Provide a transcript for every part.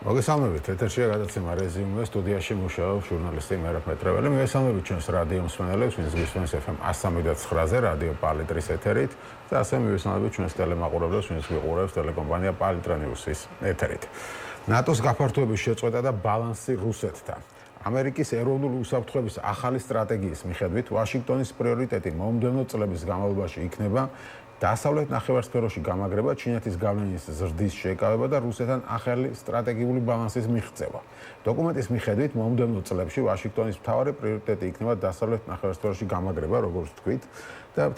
მოგესალმებით, ეთერშია გადაცემა რეზიუმე, სტუდიაში მუშაობს ჟურნალისტი მერაბ მეტრეველი. მოგესალმებით ჩვენს რადიო მსმენელებს, ვინც გვისმენს FM 103.9-ზე, რადიო პალიტრის ეთერით და ასევე მოგესალმებით ჩვენს ტელემაყურებლებს, ვინც გვიყურებს ტელეკომპანია პალიტრა ნიუსის ეთერით. ნატოს გაფართოების შეწყვეტა და ბალანსი რუსეთთან. ამერიკის ეროვნული უსაფრთხოების ახალი სტრატეგიის მიხედვით, ვაშინგტონის პრიორიტეტი მომდევნო წლების განმავლობაში იქნება დასავლეთ ნახევარსფეროში გამაგრება, ჩინეთის გავლენის ზრდის შეკავება და რუსეთთან ახალი სტრატეგიული ბალანსის მიღწევა. დოკუმენტის მიხედვით, მომდევნო წლებში ვაშინგტონის მთავარი პრიორიტეტი იქნება დასავლეთ ნახევარსფეროში გამაგრება, როგორც თქვით, და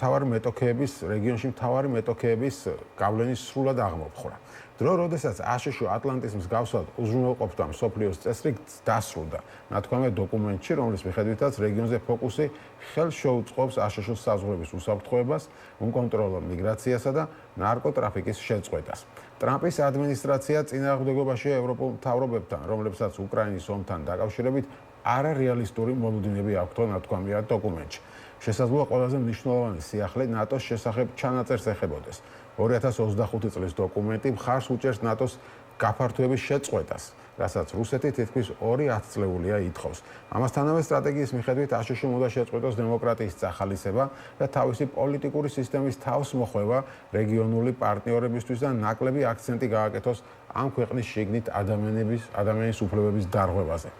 რეგიონში მთავარი მეტოქეების გავლენის სრულად აღმოფხვრა. დრო, როდესაც აშშ ატლანტის მსგავსად უზრუნველყოფდა მსოფლიოს წესრიგს დასრულდა. ნათქვამია დოკუმენტში, რომლის მიხედვითაც რეგიონზე ფოკუსი ხელს შეუწყობს აშშ-ს საზღვრების უსაფრთხოებას, უკონტროლო მიგრაციასა და ნარკოტრაფიკის შეწყვეტას. ტრამპის ადმინისტრაცია წინააღმდეგობაშია ევროპულ მთავრობებთან, რომლებსაც უკრაინის ომთან დაკავშირებით არარეალისტური მოლოდინები აქვთ, ნათქვამია დოკუმენტში. შესაძლოა ყველაზე მნიშვნელოვანი სიახლე ნატოს შესახებ ჩანაწერს ეხებოდეს. 2025 წლის დოკუმენტი მხარს უჭერს ნატოს გაფართოების შეწყვეტას, რასაც რუსეთი თითქმის 2 ათწლეულია ითხოვს. ამასთანავე სტრატეგიის მიხედვით აშშ უნდა შეწყვეტოს დემოკრატიის წახალისება და თავისი პოლიტიკური სისტემის თავსმოხვევა რეგიონული პარტნიორებისთვის და ნაკლები აქცენტი გააკეთოს ამ ქვეყნის შიგნით ადამიანის უფლებების დარღვევაზე.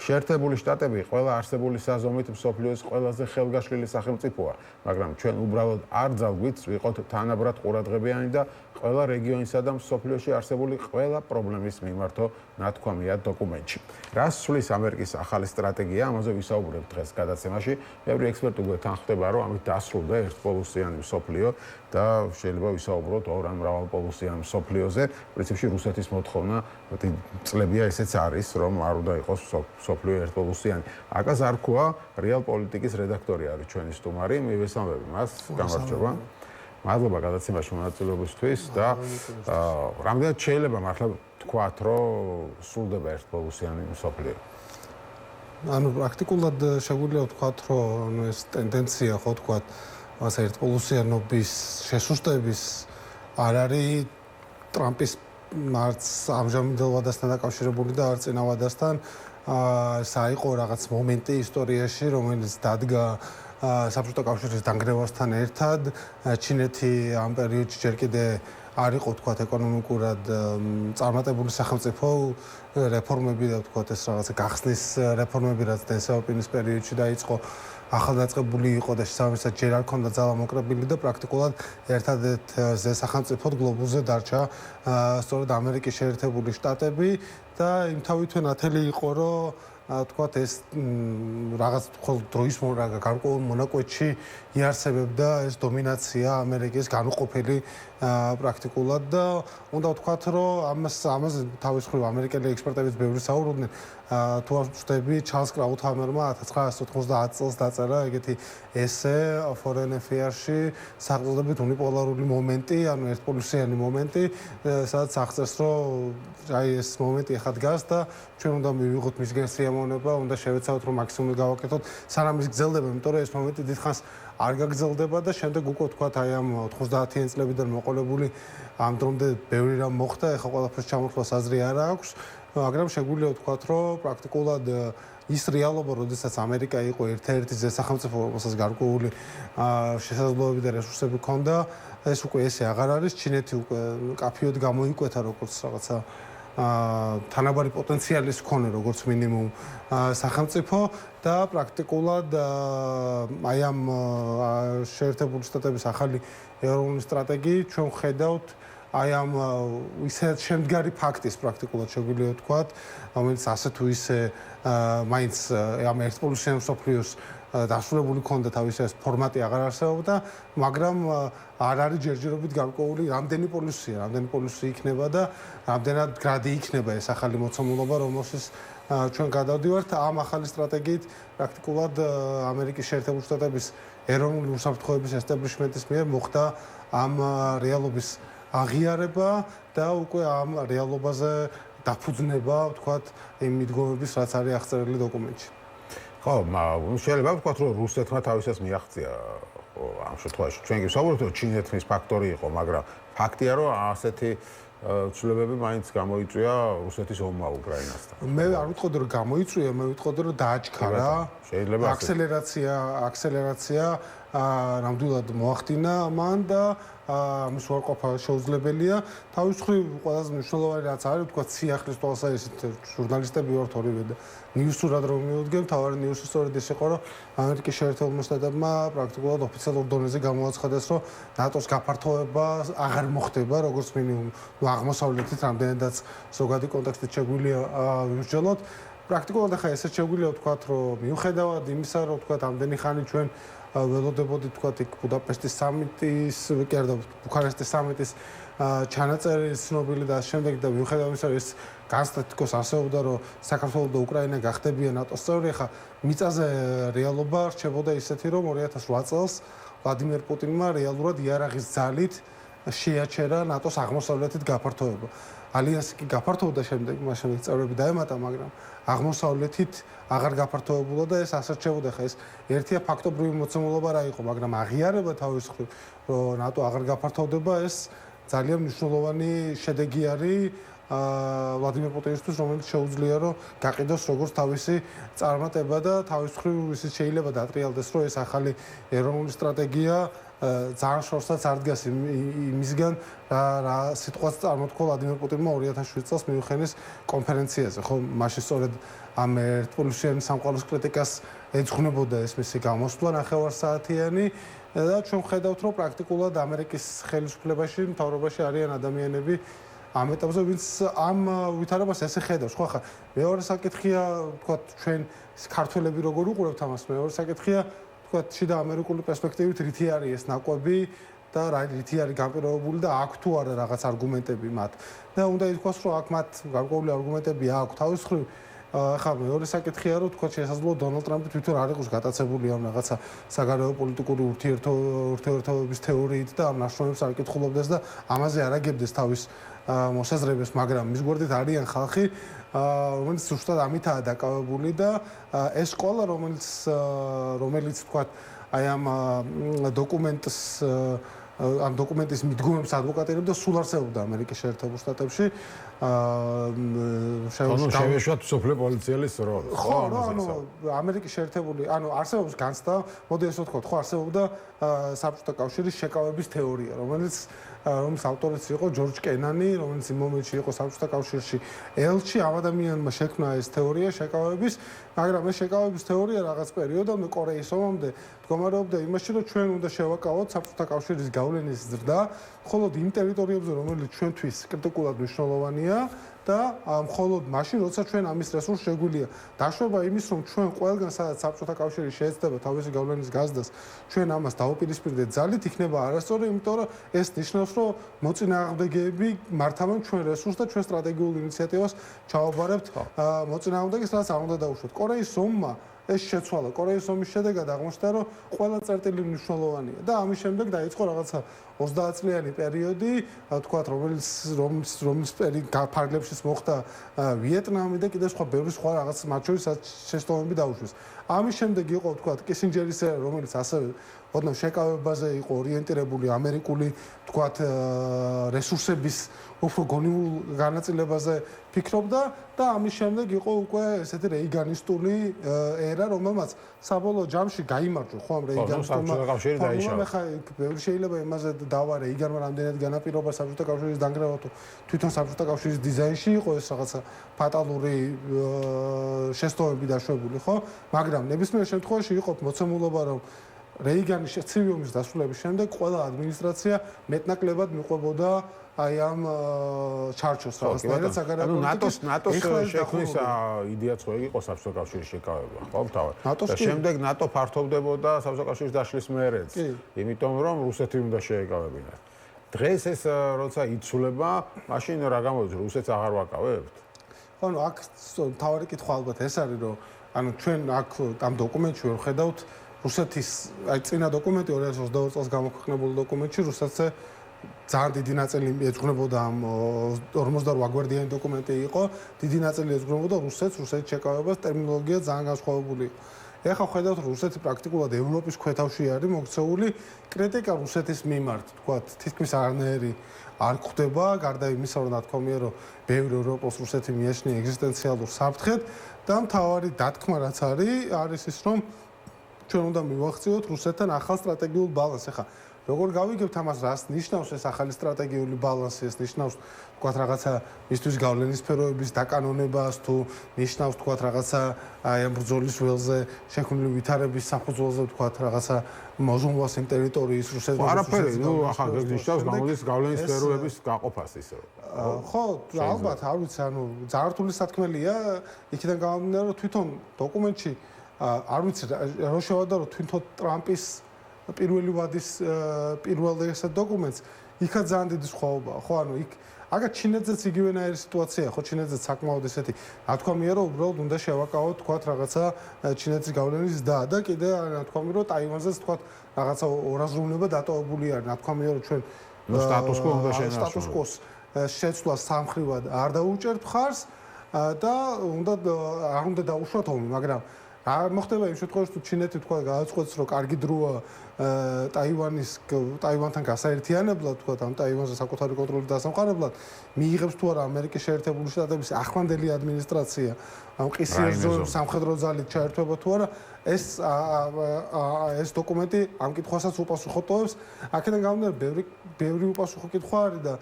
შეერთებული შტატები ყველა არსებული საზომით მსოფლიოს ყველაზე ხელგაშლილი სახელმწიფოა, მაგრამ ჩვენ უბრალოდ არ ძალგვით ვიყოთ თანაბრად ყურადღებიანი და ყველა რეგიონისა და მსოფლიოში არსებული ყველა პრობლემის მიმართო, ნათქვამია დოკუმენტში. რას სulis ამერიკის ახალი სტრატეგია, ამაზე ვისაუბრებთ დღეს გადაცემაში. ბევრი ექსპერტი უკვე თანხმდება, რომ ამით დასრულდა ერთპოლუსიანი მსოფლიო და შეიძლება ვისაუბროთ ორ ან მრავალპოლუსიან მსოფლიოზე. პრინციპში რუსეთის მოთხოვნა წლებია ესეც არის, რომ არ უნდა იყოს მსოფლიო ერთპოლუსიანი. აკა ზარქოა, რეალ პოლიტიკის რედაქტორი არის ჩვენი სტუმარი, მივესალმები მას, გამარჯობა. მადლობა გადაცემაში მონაწილეობისთვის და რამდენად შეიძლება მართლა თქვათ, რომ სრულდება ერთპოლუსიანი მსოფლიო? ანუ პრაქტიკულად შეგვიძლია ვთქვათ, რომ ეს ტენდენცია ხო თქვათ, ასე ერთპოლუსიანობის შესუსტების არ არის ტრამპის არც ამჟამინდელ ვადასთან დაკავშირებული და არც წინა ვადასთან. ეს იყო რაღაც მომენტი ისტორიაში, რომელიც დადგა საბჭოთა კავშირის დანგრევასთან ერთად. ჩინეთი ამ პერიოდში ჯერ კიდე არ იყო თქვათ ეკონომიკურად წარმატებული სახელმწიფო, რეფორმები და თქვათ ეს რაღაცა გახსნის რეფორმები, რაც დენ საოპინის პერიოდში დაიწყო, ახალდაწყებული იყო და შესაბამისად ჯერ არ ქონდა ძალამოკრებილი და პრაქტიკულად ერთადერთ სახელმწიფოდ გლობუსზე დარჩა სწორედ ამერიკის შეერთებული შტატები და იმთავითვე ნათელი იყო, რომ თქვათ ეს რაღაც დროის გარკვეულ მონაკვეთში იარსებებდა ეს დომინაცია ამერიკის განუყოფელი პრაქტიკულად და უნდა ვთქვათ, რომ ამაზე თავის მხრივ ამერიკელი ექსპერტებიც ბევრი საუბრობდნენ. თუ არ ვწდები, ჩარლზ კრაუთჰამერმა 1990 წელს დაწერა ეგეთი ესე Foreign Affairs-ში სახელწოდებით უნიპოლარული მომენტი, ანუ ერთპოლუსიანი მომენტი, სადაც აღწერს, რომ აი ეს მომენტი ახლა დგას და ჩვენ უნდა მივიღოთ მისგან სიამოვნება, უნდა შევეცადოთ, რომ მაქსიმუმი გავაკეთოთ, სანამ ის გრძელდება, იმიტომ რომ ეს მომენტი დიდხანს არ გაგრძელდება და შემდეგ უკვე თქვათ აი ამ 90-იან წლებიდან მოყოლებული ამ დრომდე ბევრი რამ მოხდა, ეხლა ყველაფერს ჩამოთვლას აზრი არ აქვს, მაგრამ შეგვიძლია ვთქვათ, რომ პრაქტიკულად ის რეალობა, როდესაც ამერიკა იყო ერთ-ერთი სახელმწიფო, რომელსაც გარკვეული შესაძლებლობები და რესურსები ჰქონდა, ეს უკვე ესე აღარ არის. ჩინეთი უკვე კაფიოდ გამოიკვეთა როგორც რაღაცა თანაბარი პოტენციალის მქონე როგორც მინიმუმ სახელმწიფო და პრაქტიკულად აი ამ შეერთებული შტატების ახალი ეროვნული სტრატეგიით ჩვენ ვხედავთ აი ამ ისეთ შემდგარი ფაქტის პრაქტიკულად შეგვიძლია ვთქვათ, რომელიც ასე თუ ისე მაინც ამ ერთპოლუსიან მსოფლიოს დასრულებული ქონდა თავისი ეს ფორმატი აღარ არსებობდა, მაგრამ არ არის ჯერჯერობით გარკვეული რამდენი პოლუსი იქნება და რამდენად გრადი იქნება ეს ახალი მოცემულობა, რომელშიც ჩვენ გადავდივართ. ამ ახალი სტრატეგიით პრაქტიკულად ამერიკის შეერთებული შტატების ეროვნული უსაფრთხოების ესტაბლიშმენტის მიერ მოხდა ამ რეალობის აღიარება და უკვე ამ რეალობაზე დაფუძნება, ვთქვათ, იმ მიდგომების, რაც არის აღწერილი დოკუმენტში. ხო, შეიძლება ვთქვათ, რომ რუსეთმა თავისას მიაღწია ამ შემთხვევაში. ჩვენ გისაუბრებთ, რომ ჩინეთის ფაქტორი იყო, მაგრამ ფაქტია, რომ ასეთი ცვლილებები მაინც გამოიწვია რუსეთის ომმა უკრაინასთან. მე არ ვიტყოდი რომ გამოიწვია, მე ვიტყოდი რომ დააჩქარა. შეიძლება აქსელერაცია ნამდვილად მოახდინა მან და ამის უარყოფა შეუძლებელია. თავის მხრივ ყველაზე მნიშვნელოვანი რაც არის, თქვა სიახლის თვალსაზრისით ჟურნალისტები ვართ ორივე და ნიუსურად რომ მივუდგენ, თავარი ნიუსი სწორედ ეს იყო, რომ ამერიკის შეერთებულმა შტატებმა პრაქტიკულად ოფიციალურ დონეზე გამოაცხადეს, რომ ნატოს გაფართოება აღარ მოხდება, როგორც მინიმუმ აღმოსავლეთით რამდენადაც ზოგადი კონტექსტით შეგვიძლია ვიმსჯელოთ. პრაქტიკულად ახლა ესეც შეგვიძლია ვთქვათ, რომ მიუხედავად იმისა, რომ ვთქვათ, ამდენი ხანი ჩვენ ველოდებოდით თქვათ იქ ბუდაპეშტის სამიტის, კი არა, ბუქარესტის სამიტის ჩანაწერის ცნობილი და შემდეგ და მიუხედავად იმისა, რომ ეს განსტატიკოს ასეობდა, რომ საქართველო და უკრაინა გახდებიან ნატოს წევრი, ახლა მიწაზე რეალობა რჩებოდა ისეთი, რომ 2008 წელს ვლადიმერ პუტინმა რეალურად იარაღის ძალით შეაჩერა ნატოს აღმოსავლეთით გაფართოება. ალიანსი კი გაფართოვდა შემდეგ, მაშინ წევრები დაემატა, მაგრამ აღმოსავლეთით აღარ გაფართოებულა და ეს ასე რჩებოდა. ხა ეს ერთია ფაქტობრივი მოცემულობა რა იყო, მაგრამ აღიარება თავის მხრივ, რომ ნატო აღარ გაფართოვდება, ეს ძალიან მნიშვნელოვანი შედეგი არის ვლადიმერ პუტინისთვის, რომელიც შეუძლია რომ გაყიდოს როგორც თავისი წარმატება და თავის მხრივ ისიც შეიძლება დატრიალდეს, რომ ეს ახალი ეროვნული სტრატეგია ძალიან შორსაც არ დგას იმისგან რა სიტყვას წარმოთქვა ვლადიმერ პუტინმა 2007 წელს მიუნხენის კონფერენციაზე, ხო, მაშინ სწორედ ამ ერთპოლუსიანი სამყაროს კრიტიკას ეძღვნებოდა ეს მისი გამოსვლა ნახევარსაათიანი და ჩვენ ვხედავთ, რომ პრაქტიკულად ამერიკის ხელისუფლებაში, მთავრობაში არიან ადამიანები ამ ეტაპზე, ვინც ამ ვითარებას ესე ხედავს. ხო, ახლა მეორე საკითხია, თქვა ჩვენ ქართველები როგორ უყურებთ ამას, მეორე საკითხია თქვათ შიდა ამერიკული პერსპექტივით რითი არის ეს ნაკვები და რითი არის განპირობებული და აქვს თუ არა რაღაც არგუმენტები მათ. და უნდა ითქვას, რომ აქ მათ გარკვეული არგუმენტები აქვს თავის მხრივ. ახლა მეორე საკითხია, რომ თქვათ შესაძლოა დონალდ ტრამპი თვითონ არ იყოს გატაცებული ამ რაღაცა საგარეო პოლიტიკური ურთიერთობების თეორიით და ამ ნაშრომებს არ კითხულობდეს და ამაზე არ აგებდეს თავის მოსაზრებას, მაგრამ მის გვერდით არიან ხალხი, რომელიც ზუსტად ამითაა დაკავებული და ეს სკოლა, რომელიც თქვათ აი ამ დოკუმენტს ამ დოკუმენტის მიდგომებს ადვოკატირებდა, სულ არსებობდა ამერიკის შეერთებულ შტატებში. შევეშვათ სოფლო პოლიციელის როლი. ხო, ანუ ამერიკის შეერთებული, ანუ არსებობს განცდა, მოდი ასე ვთქვათ, ხო არსებობდა საბჭოთა კავშირის შეკავების თეორია, რომელიც ავტორიც იყო ჯორჯ კენანი, რომელიც იმ მომენტში იყო საბჭოთა კავშირში ელჩი, ამ ადამიანმა შექმნა ეს თეორია შეკავების, მაგრამ ეს შეკავების თეორია რაღაც პერიოდამდე კორეის ომამდე მდგომარეობდა იმაში, რომ ჩვენ უნდა შევაკავოთ საბჭოთა კავშირის გავლენის ზრდა, მხოლოდ იმ ტერიტორიებზე, რომელიც ჩვენთვის კრიტიკულად მნიშვნელოვანია და მხოლოდ მაშინ, როცა ჩვენ ამის რესურსს შეგვიძლია დაშვება იმის, რომ ჩვენ ყველგან სადაც საბჭოთა კავშირი შეეცდება თავისი გავლენის გაზრდას, ჩვენ ამას დავუპირისპირდეთ ძალით, იქნება არასწორი, იმიტომ რომ ეს ნიშნავს, რომ მოწინააღმდეგეები მართავენ ჩვენ რესურსს და ჩვენ სტრატეგიულ ინიციატივას ჩავაბარებთ მოწინააღმდეგეს, რაც არ უნდა დაუშვათ. კორეის ომმა ეს შეცვალა. კორეის ომის შედეგად აღმოჩნდა, რომ ყველა წერტილი მნიშვნელოვანია და ამის შემდეგ დაიწყო რაღაცა 30 წლიანი პერიოდი, თქვათ, რომელიც ფარგლებშიც მოხდა ვიეტნამი და კიდევ ბევრი სხვა რაღაც მათ შორის შეცდომები დაუშვეს. ამის შემდეგ იყო, თქვათ, კისინჯერის ერა, რომელიც ასევე ოდნავ შეკავებაზე იყო ორიენტირებული ამერიკული, თქვათ, რესურსების უფრო გონიურ განაწილებაზე ფიქრობდა და ამის შემდეგ იყო უკვე ესეთი რეიგანისტული ერა, რომელმაც საბოლოო ჯამში გაიმარჯვა, ხო, ამ რეიგანისტულმა ფორმულამ. ახლა ბევრი შეიძლება იმაზე დავა რეიგანმა რამდენად განაპირობა საბჭოთა კავშირის დანგრევა თუ თვითონ საბჭოთა კავშირის დიზაინში იყო ეს რაღაცა ფატალური შეცდომები დაშვებული, ხო? მაგრამ ნებისმიერ შემთხვევაში იყო მოცემულობა, რომ რეიგანის ცივი ომის დასრულების შემდეგ ყველა ადმინისტრაცია მეტნაკლებად მიყვებოდა აი ამ ჩარჩოს რაღაცნაირად საგარეო პოლიტიკის. ნატოს შექმნის იდეაც ხო იყო საბჭოთა კავშირის შეკავება, ხო, თავად. და შემდეგ ნატო ფართოვდებოდა საბჭოთა კავშირის დაშლის მერეც, იმიტომ რომ რუსეთი უნდა შეეკავებინათ. დღეს ეს როცა იცვლება, მაშინ რა გამოდის, რუსეთს აღარ ვაკავებთ? ხო, ანუ აქ თავარი კითხვა ალბათ ეს არის, რომ ანუ ჩვენ აქ ამ დოკუმენტში ვერ ხედავთ რუსეთის აი წინა დოკუმენტი 2022 წელს გამოქვეყნებული დოკუმენტში რუსეთზე ძალიან დიდი ნაწილი ეძღვნებოდა ამ 48 გვერდიანი დოკუმენტი იყო, დიდი ნაწილი ეძღვნებოდა რუსეთს, რუსეთის შეკავებას, ტერმინოლოგია ძალიან განსხვავებული იყო. ეხლა ხედავთ, რომ რუსეთი პრაქტიკულად ევროპის ქვეთავში არის მოქცეული, კრიტიკა რუსეთის მიმართ, თქვათ, თითქმის არანაირი არ გვხვდება, გარდა იმისა, რომ ნათქვამია, რომ ბევრი ევროპოს რუსეთი მიაჩნია ეგზისტენციალურ საფრთხედ და მთავარი დათქმა რაც არის ის, რომ ჩვენ უნდა მივახციოთ რუსეთთან ახალ სტრატეგიულ ბალანსს. ეხლა როგორ გავიგებთ ამას, რას ნიშნავს ეს ახალი სტრატეგიული ბალანსი? ეს ნიშნავს თქვათ რაღაცა მისთვის გავლენის სფეროების დაკანონებას თუ ნიშნავს თქვათ რაღაცა აი ამ ბრძოლის ველზე შექმნილი ვითარების საფუძველზე თქვათ რაღაცა მოზუმლას იმ ტერიტორიის რუსეთის არაფერი, ახლა ნიშნავს გამოდის გავლენის სფეროების გაყოფას ისე. ხო, ალბათ, არ ვიცი, ანუ ძართული სათქმელია, იქიდან გამომდინარე, რომ თვითონ დოკუმენტში არ ვიცი რა შევადა, რომ თვითონ ტრამპის პირველი ვადის პირველ ესა დოკუმენტს იქა ძალიან დიდი სხვაობაა, ხო, ანუ იქ აგა ჩინეთზეც იგივენაირი სიტუაცია, ხო, ჩინეთზეც საკმაოდ ესეთი ნათქვამია, რომ უბრალოდ უნდა შევაკავოთ თქვათ რაღაცა ჩინეთის გავლენის და კიდე ნათქვამია, რომ ტაივანზეც თქვათ რაღაცა ორაზროვნება დატოვებული არის, ნათქვამია, რომ ჩვენ სტატუს კვო უნდა შენარჩუნოთ. სტატუს კვოს შეცვლა სამხრივად არ დაუჭერთ მხარს და არ უნდა დაუშვათ ომი, მაგრამ არ მოხდება იმ შემთხვევაში, თუ ჩინეთი თქვა გააცხადოს, რომ კარგი დროა ტაივანთან გასაერთიანებლად, თქვა ამ ტაივანზე საკუთარი კონტროლის დასამყარებლად, მიიღებს თუ არა ამერიკის შეერთებული შტატების ახლანდელი ადმინისტრაცია ამ ყისიერ ზონებს სამხედრო ძალით ჩაერთვება თუ არა, ეს დოკუმენტი ამ კითხვასაც უპასუხო ტოვებს. აქედან გამომდინარე, ბევრი უპასუხო კითხვა არის და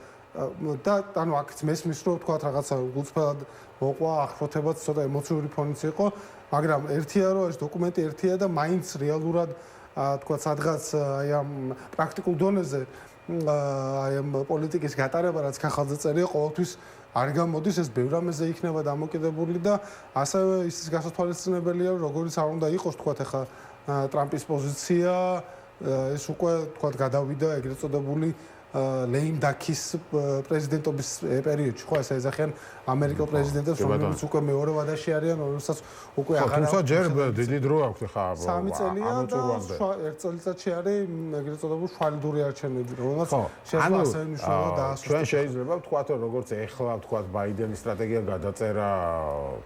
ანუ აქ მესმის რომ თქვა რაღაცა გულწრფელად მოყვა ახლოთებაც ცოტა ემოციური ფონიც იყო, მაგრამ ერთია რომ ეს დოკუმენტი ერთია და მაინც რეალურად თქვა სადღაც აი ამ პრაქტიკულ დონეზე აი ამ პოლიტიკის გატარება რაც ხალხზე წერია ყოველთვის არ გამოდის, ეს ბევრ რამეზე იქნება დამოკიდებული და ასევე ის გასათვალისწინებელია რომ როგორიც არ უნდა იყოს თქვა ახლა ტრამპის პოზიცია ეს უკვე თქვა გადავიდა ეგრეთ წოდებული ლეიმ დაქის პრეზიდენტობის პერიოდში, ხო, ესე ეძახიან ამერიკელ პრეზიდენტებს, რომლებიც უკვე მეორე ვადაში არიან, რომელსაც უკვე აღარ თუმცა ჯერ დიდი დრო აქვს ხა 3 წელია და ერთ წელიწადში არის ეგრეთ წოდებული შვალიდური არჩევნები, რომელსაც შეიძლება ასე მნიშვნელოვნად დაასრულოს. ჩვენ შეიძლება ვთქვათ, რომ როგორც ეხლა ვთქვათ ბაიდენის სტრატეგია გადაწერა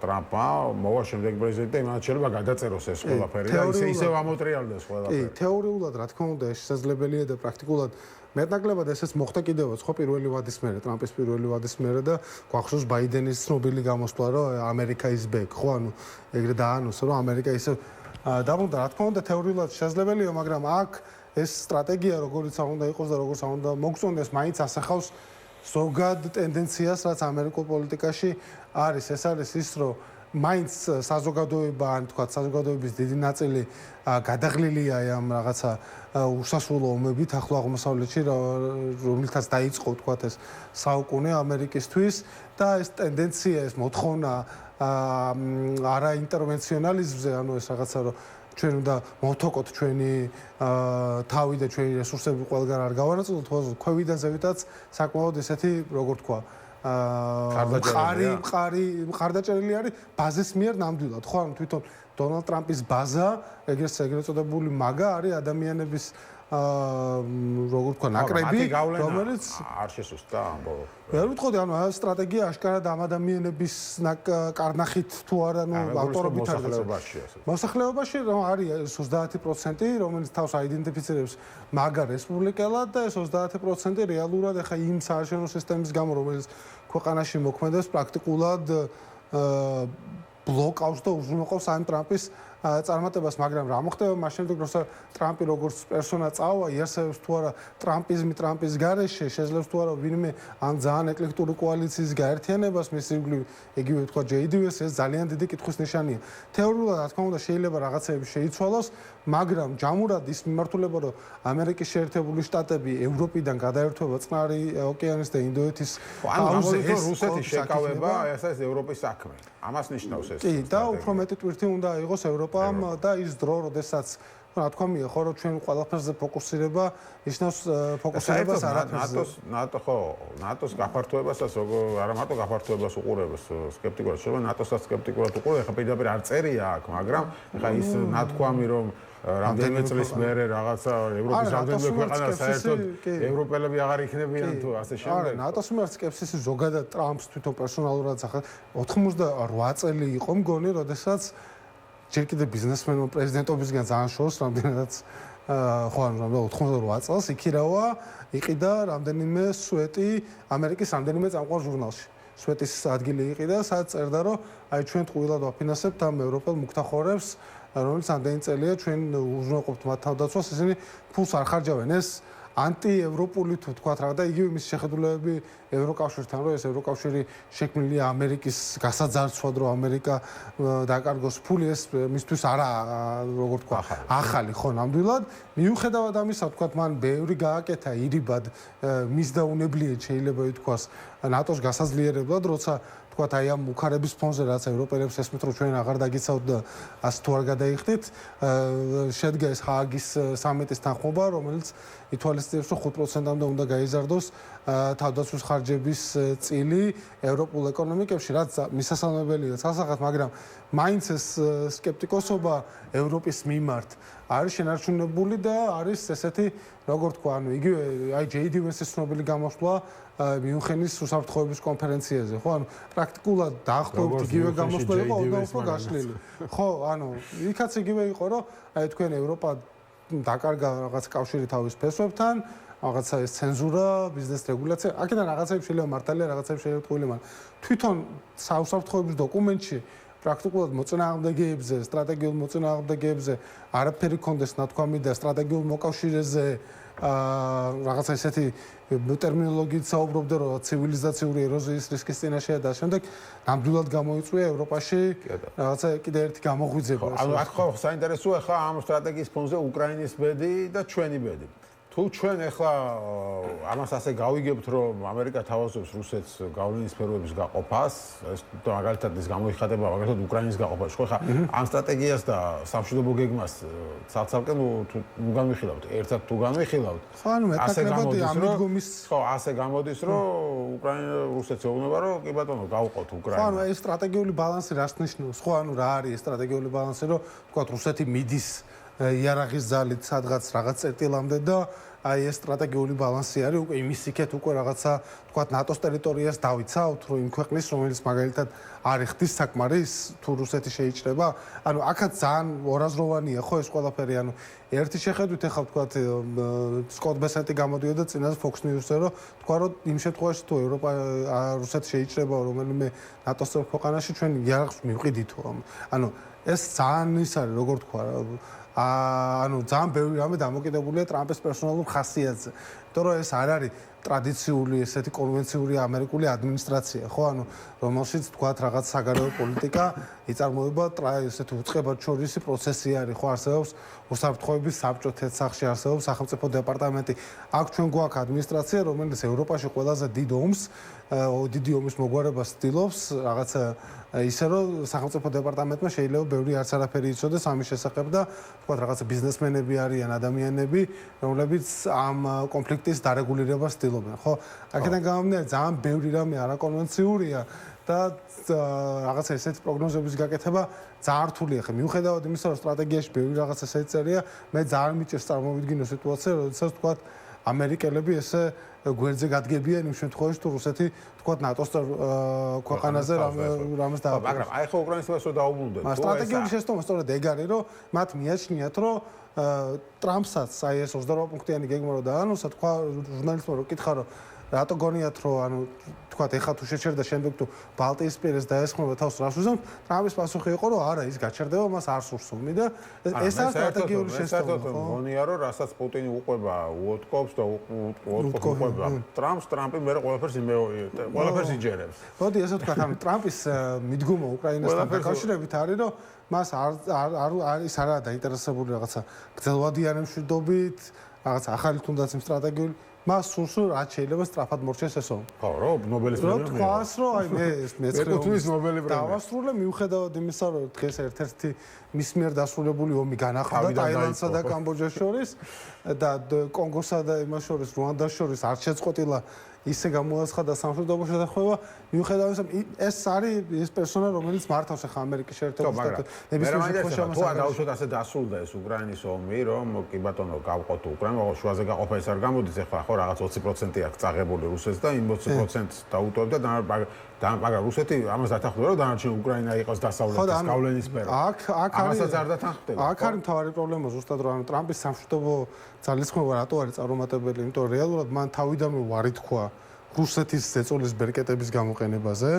ტრამპმა, მოვა შემდეგ პრეზიდენტი, იმათ შეიძლება გადაწეროს ეს ყველაფერი და ისევ ამოტრიალდეს ყველაფერი. თეორიულად, რა თქმა უნდა, ეს შესაძლებელია და პრაქტიკულად მეტნაკლებად ესეც მოხდა კიდევაც ხო პირველი ვადის მერე, ტრამპის პირველი ვადის მერე და გვახსოვს ბაიდენის ცნობილი გამოსვლა, რომ America is back, ხო, ანუ ეგრე დაანონსა, რომ ამერიკა ისე დაბრუნდა, რა თქმა უნდა, თეორიულად შესაძლებელია, მაგრამ აქ ეს სტრატეგია, როგორიც არ უნდა იყოს და როგორც არ უნდა მოგწონდეს, მაინც ასახავს ზოგად ტენდენციას, რაც ამერიკულ პოლიტიკაში არის. ეს არის ის, რომ მაინც საზოგადოება, ან თქვა საზოგადოების დიდი ნაწილი გადაღლილია ამ რაღაცა უსასრულო ომებით ახლო აღმოსავლეთში, რომელთაც დაიწყო თქვა ეს საუკუნე ამერიკისთვის და ეს ტენდენცია, ეს მოთხოვნა არა ინტერვენციონალიზმზე, ანუ ეს რაღაცა რომ ჩვენ უნდა მოვთოკოთ ჩვენი თავი და ჩვენი რესურსები ყველგან არ გავარწმუნოთ, ქვევიდან ზევითაც საკმაოდ ესეთი, როგორ თქვა მხარდაჭერილი არის ბაზის მიერ ნამდვილად, ხო, ანუ თვითონ დონალდ ტრამპის ბაზა, ეგრეთ წოდებული მაგა არის ადამიანების როგორ თქვა ნაკრები, რომელიც არ შესუსტა ამბობ. ვერ ვიტყოდი, ანუ ეს სტრატეგია აშკარად ამ ადამიანების კარნახით თუ არა, ნუ ავტორობით არის. მოსახლეობაში არის 30%, რომელიც თავს აიდენტიფიცირებს მაგარ რესპუბლიკელად და ეს 30% რეალურად ახლა იმ საარჩევნო სისტემის გამო, რომელიც ქვეყანაში მოქმედებს, პრაქტიკულად ბლოკავს და უზრუნველყოფს ამ ტრამპის წარმატებას, მაგრამ რა მოხდება მას შემდეგ, როცა ტრამპი როგორც პერსონა წავა, იარსებებს თუ არა ტრამპის გარეშე, შეძლებს თუ არა ვინმე ამ ძალიან ეკლექტური კოალიციის გაერთიანებას, მის ირგვლივ იგივე თქვა JD-ს, ეს ძალიან დიდი კითხვის ნიშანია. თეორიულად, რა თქმა უნდა, შეიძლება რაღაცეები შეიცვალოს, მაგრამ ჯამურად ის მიმართულება, რომ ამერიკის შეერთებული შტატები ევროპიდან გადაერთვება წყნარი ოკეანის და ინდოეთის აუზზე, რუსეთის შეკავება, ეს არის ევროპის საქმე. ამას ნიშნავს ეს. კი, და უფრო მეტი ტვირთი უნდა იყოს ევროპამ და ის დრო, როდესაც რა თქმა უნდა, ხო, რომ ჩვენ ყველაფერზე ფოკუსირება, ნიშნავს ფოკუსირებას არაფერზე. ნატოს გაფართოებასაც, არა მარტო გაფართოებას უყურებს სკეპტიკურად, შეიძლება ნატოსაც სკეპტიკურად უყურებს, ეხლა პირდაპირ არ წერია აქ, მაგრამ ეხლა ის ნათქვამი, რომ რამდენიმე წლის მერე რაღაცა ევროპის რამდენიმე ქვეყანა საერთოდ ევროპელები აღარ იქნებიან თუ ასე შემდეგ. არა, ნატოს მიმართ სკეპსისი ზოგადად ტრამპს თვითონ პერსონალურად ახლა 98 წელი იყო მგონი, როდესაც ჯერ კიდევ ბიზნესმენმა პრეზიდენტობისგან ძალიან შორს რამდენადაც ხო ანუ 98 წელს იქირავა იყიდა რამდენიმე სვეტი ამერიკის რამდენიმე წამყვან ჟურნალში. სვეტის ადგილი იყიდა, სადაც წერდა, რომ აი ჩვენ ტყუილად ვაფინანსებთ ამ ევროპელ მუქთახორებს, რომელიც ამდენი წელია ჩვენ უზრუნველყოფთ მათ თავდაცვას, ისინი ფულს არ ხარჯავენ. ეს ანტიევროპული თუ თქვა რა და იგივე მის შეხედულებები ევროკავშირთან, რომ ეს ევროკავშირი შექმნილია ამერიკის გასაძარცვად, რომ ამერიკა დაკარგოს ფული, ეს მისთვის არა როგორ თქვა ახალი ხო ნამდვილად. მიუხედავად ამისა, თქვა მან ბევრი გააკეთა ირიბად მის და უნებლიეთ შეიძლება ითქვას ნატოს გასაძლიერებლად, როცა თქვა აი ამ უქარების ფონზე რაც ევროპელებს ესმით რომ ჩვენ აღარ დაგიცავთ და ასე თუ არ გადაიხდით, შედგა ეს ჰააგის სამიტის თანხმობა, რომელიც ითვალისწინებს რომ 5%-მდე უნდა გაიზარდოს თავდაცვის ხარჯების წილი ევროპულ ეკონომიკებში, რაც მისასალმებელია სასახად, მაგრამ მაინც ეს სკეპტიკოსობა ევროპის მიმართ არის შენარჩუნებული და არის ესეთი როგორ თქვა, ანუ იგივე აი JD Vance-ის ცნობილი გამოსვლა მიუნხენის უსაფრთხოების კონფერენციაზე, ხო? ანუ პრაქტიკულად დაახლოებით იგივე გამოსვლა იყო, უფრო გაშლილი. ხო, ანუ იქაც იგივე იყო, რომ აი თქვენ ევროპა დაკარგა რაღაც კავშირი თავის ფესვებთან, რაღაცა ეს ცენზურა, ბიზნეს რეგულაცია, აქედან რაღაცები შეიძლება მართალია, რაღაცები შეიძლება ტყუილი, მაგრამ თვითონ საუსაფრთხოების დოკუმენტში პრაქტიკულად მოწინააღმდეგეებზე, სტრატეგიულ მოწინააღმდეგეებზე არაფერი კონდეს ნათქვამი და სტრატეგიულ მოკავშირეზე რაღაცა ესეთი ტერმინოლოგიით საუბრობდა, რომ ცივილიზაციური ეროზიის რისკის წინაშეა და შემდეგ ნამდვილად გამოიწვია ევროპაში რაღაცა კიდე ერთი გამოღვიძება. ანუ აქ ხო საინტერესოა ხა ამ სტრატეგიის ფონზე უკრაინის ბედი და ჩვენი ბედი. თუ ჩვენ ახლა ამას ასე გავიგებთ, რომ ამერიკა თავაზობს რუსეთს გავლენის სფეროების გაყოფას, ეს მაგალითად ის გამოიხატება მაგალითად უკრაინის გაყოფაში. ხო ხა ამ სტრატეგიას და სამშვიდობო გეგმას ცალ-ცალკე თუ განვიხილავთ, ერთად თუ განვიხილავთ, ასე გამოდის, რომ უკრაინა რუსეთს ეუბნება, რომ კი ბატონო, გავუყოთ უკრაინა. ხო, ანუ ეს სტრატეგიული ბალანსი რას ნიშნავს? ხო, ანუ რა არის ეს სტრატეგიული ბალანსი, რომ თქვა რუსეთი მიდის იარაღის ძალით სადღაც რაღაც წერტილამდე და აი ეს სტრატეგიული ბალანსი არის უკვე იმის იქეთ უკვე რაღაცა თქვა ნატოს ტერიტორიას დავიცავთ რომ იმ ქვეყნის რომელიც მაგალითად არის ხდის საკმარის თუ რუსეთი შეიჭრება ანუ აქაც ძალიან ორაზროვანია ხო ეს ყველაფერი ანუ ერთი შეხედვით ახლა თქვა სკოტ ბესეტი გამოდიოდა წინაზე Fox News-ზე რომ თქვა რომ იმ შემთხვევაში თუ ევროპა რუსეთი შეიჭრება რომელიმე ნატოს წევრ ქვეყანაში ჩვენ იარაღს მივყიდითო ანუ ეს ძალიან ის არის როგორ თქვა ანუ ძალიან ბევრი რამე დამოკიდებულია ტრამპის პერსონალურ ხასიათზე. იმიტომ რომ ეს არ არის ტრადიციული ესეთი კონვენციური ამერიკული ადმინისტრაცია, ხო? ანუ რომელშიც თქვათ რაღაც საგარეო პოლიტიკა იწარმოება ესეთი უწყებად შორისი პროცესი არის, ხო? არსებობს უსაფრთხოების საბჭო თეთრსახში არსებობს სახელმწიფო დეპარტამენტი. აქ ჩვენ გვაქვს ადმინისტრაცია, რომელიც ევროპაში ყველაზე დიდ ომს, დიდი ომის მოგვარებას ცდილობს, რაღაც ისე რომ სახელმწიფო დეპარტამენტმა შეიძლება ბევრი არც არაფერი იცოდეს ამის შესახებ და თქვათ რაღაც ბიზნესმენები არიან ადამიანები, რომლებიც ამ კონფლიქტის დარეგულირებას ცდილობენ, ხო? აქედან გამომდინარე ძალიან ბევრი რამე არაკონვენციურია და რაღაცა ესეთი პროგნოზების გაკეთება ძალიან რთულია. ხე მიუხედავად იმისა, რომ სტრატეგიაში ბევრი რაღაც ესეთი წერია, მე ძალიან მიჭირს წარმოვიდგინო სიტუაცია, როდესაც თქვათ ამერიკელები ესე გვერდზე გადგებიან იმ შემთხვევაში თუ რუსეთი თქვათ ნატოს ქვეყანაზე რამეს დააყენებს. მაგრამ აი ხო უკრაინის მას რომ დაუბრუნდეთ. სტრატეგიული შეცდომა სწორედ ეგ არის, რომ მათ მიაჩნიათ, რომ ტრამპსაც აი ეს 28 პუნქტიანი გეგმა რო დაანონსა, თქვა ჟურნალისტმა რო კითხა, რომ რატო გონიათ, რომ ანუ თქვათ ეხლა თუ შეჩერდა შემდეგ თუ ბალტიის პირეს დაესხმება თავს რას უზომთ, ტრამპის პასუხი იყო, რომ არა, ის გაჩერდება, მას არ სურს ომი და ეს არის სტრატეგიული შეცდომა. გონია, რომ რასაც პუტინი უყვება, უოტკობს და უყვება ტრამპს, ტრამპი მე ყველაფერს იჯერებს. მოდი ესე ვთქვათ, ანუ ტრამპის მიდგომა უკრაინასთან დაკავშირებით არის, რომ მას ის არა დაინტერესებული რაღაცა გრძელვადიანი მშვიდობით, რაღაცა ახალი თუნდაც იმ სტრატეგიული მას სურს რაც შეიძლება სწრაფად მორჩეს ეს ომი. ხო, რომ ნობელის პრემია. თქვას რომ აი მე მეცხრეობის ნობელი პრემია. დავასრულე მიუხედავად იმისა, რომ დღეს ერთ-ერთი მის მიერ დასრულებული ომი განახლდა ტაილანდსა და კამბოჯას შორის და კონგოსა და იმას შორის, რუანდას შორის არ შეწყვეტილა ისე გამოაცხადა სამშვიდობო შეთანხმება, მიუხედავად იმისა, ეს არის ის პერსონა, რომელიც მართავს ახლა ამერიკის შეერთებულ შტატებში. თუ დაუშვათ ასე დასრულდა ეს უკრაინის ომი, რომ კი ბატონო გავყოთ უკრაინა, შუაზე გაყოფა ეს არ გამოდის, ახლა ხო რაღაც 20% აქვს წაღებული რუსეთს და იმ 20%-ს დაუტოვებდა და მაგრამ რუსეთი ამას დათანხმდება, რომ დანარჩენი უკრაინა იყოს დასავლეთის გავლენის სფერო. ამასაც არ დათანხმდება. აქ არის მთავარი პრობლემა ზუსტად რომ ტრამპის სამშვიდობო ძალისხმევა რატო არის წარუმატებელი, იმიტომ რომ რეალურად მან თავიდანვე ვარი თქვა რუსეთის ზეწოლის ბერკეტების გამოყენებაზე.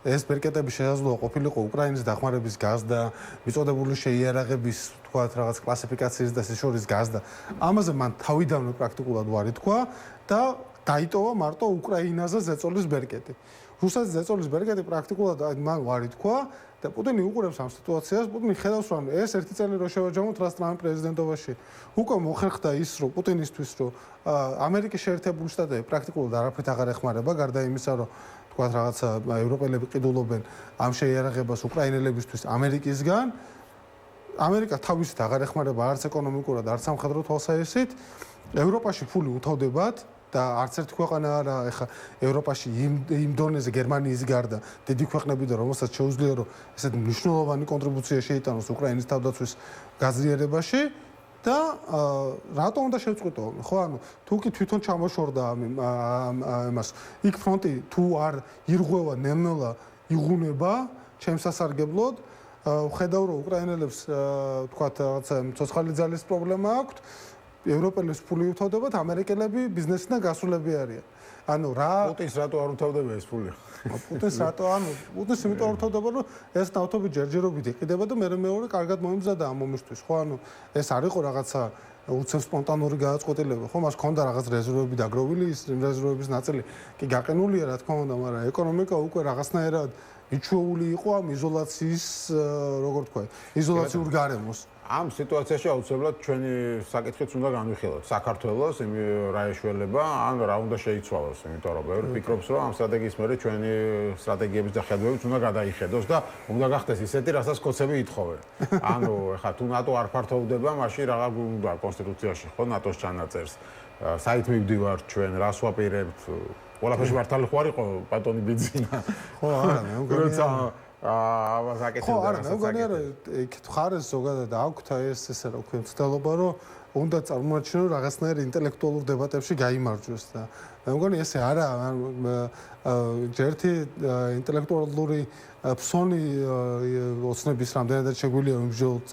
ეს ბერკეტები შესაძლოა ყოფილიყო უკრაინის დახმარების გაზდა, მიწოდებული შეიარაღების, თქვათ, რაღაც კლასიფიკაციის და შორის გაზდა. ამაზე მან თავიდანვე პრაქტიკულად ვარი თქვა და დაიტოვა მარტო უკრაინაზე ზეწოლის ბერკეტი. რუსეთის ზეწოლის ბერკეტი პრაქტიკულად მან ვარი თქვა და პუტინი უყურებს ამ სიტუაციას. პუტინი ხედავს, რომ ეს ერთი წელი რო შევაჯამოთ რას ტრამპ პრეზიდენტობაში. უკვე მოხერხდა ის, რომ პუტინისთვის რომ ამერიკის შეერთებული შტატები პრაქტიკულად არაფრით აღარ ეხმარება, გარდა იმისა, რომ თქვათ რაღაცა ევროპელები ყიდულობენ ამ შეიარაღებას უკრაინელებისთვის ამერიკისგან. ამერიკა თავისით აღარ ეხმარება არც ეკონომიკურად, არც სამხედრო თვალსაზრისით. ევროპაში ფული უთავდებათ და არც ერთ ქვეყანა არა ეხა ევროპაში იმ დონეზე გერმანიის გარდა დიდი ქვეყნებიდან რომელსაც შეუძლია რომ ესეთ მნიშვნელოვანი კონტრიბუცია შეიტანოს უკრაინის თავდაცვის გაზრიერებაში და რატო უნდა შევწყვიტო ხო ანუ თუ კი თვითონ ჩამოშორდა ამას იქ ფრონტი თუ არ ირღვევა ნელ-ნელა იღუნება ჩემს სასარგებლოდ ხედავ რომ უკრაინელებს თქვათ რაღაცა ცოცხალი ძალის პრობლემა აქვთ ევროპელებს ფული უთავდებათ, ამერიკელები ბიზნესიდან გასულები არიან. ანუ რა პუტინს რატო არ უთავდება ეს ფული? პუტინს რატო ანუ პუტინს იმიტომ არ უთავდება, რომ ეს ნავთობი ჯერჯერობით იყიდება და მეორე კარგად მოიმზადა ამ ომისთვის. ხო, ანუ ეს არ იყო რაღაცა უცებ სპონტანური გადაწყვეტილება, ხო, მას ჰქონდა რაღაც რეზერვები დაგროვილი, ის რეზერვების ნაწილი კი გაყენულია, რა თქმა უნდა, მაგრამ ეკონომიკა უკვე რაღაცნაირად მიჩვეული იყო ამ იზოლაციის, როგორ თქვა, იზოლაციურ გარემოს. ამ სიტუაციაში აუცილებლად ჩვენი საკითხიც უნდა განვიხილოთ. საქართველოს იმ რა ეშველება, ან რა უნდა შეიცვალოს, იმიტომ რომ ბევრი ფიქრობს, რომ ამ სტრატეგიის მერე ჩვენი სტრატეგიების და ხედვებიც უნდა გადაიხედოს და უნდა გახდეს ისეთი, რასაც კოცები ითხოვენ. ანუ ეხლა თუ ნატო არ ფართოვდება, მაშინ რა უნდა კონსტიტუციაში ხო ნატოს ჩანაწერს. საით მივდივართ ჩვენ, რას ვაპირებთ? ყველაფერში მართალი ხო არ იყო ბატონი ბიძინა? ხო, არა, მე მგონია ამას აკეთებდა. ხო, არა, მე მგონია რომ იქ ხარეს ზოგადად აქვთ ეს ესე რა ქვია მცდელობა, რომ უნდა წარმოაჩინო რაღაცნაირ ინტელექტუალურ დებატებში გაიმარჯვოს და მე მგონი ესე არა ჯერთი ინტელექტუალური ფსონი ოცნების რამდენადაც შეგვიძლია ვიმსჯელოთ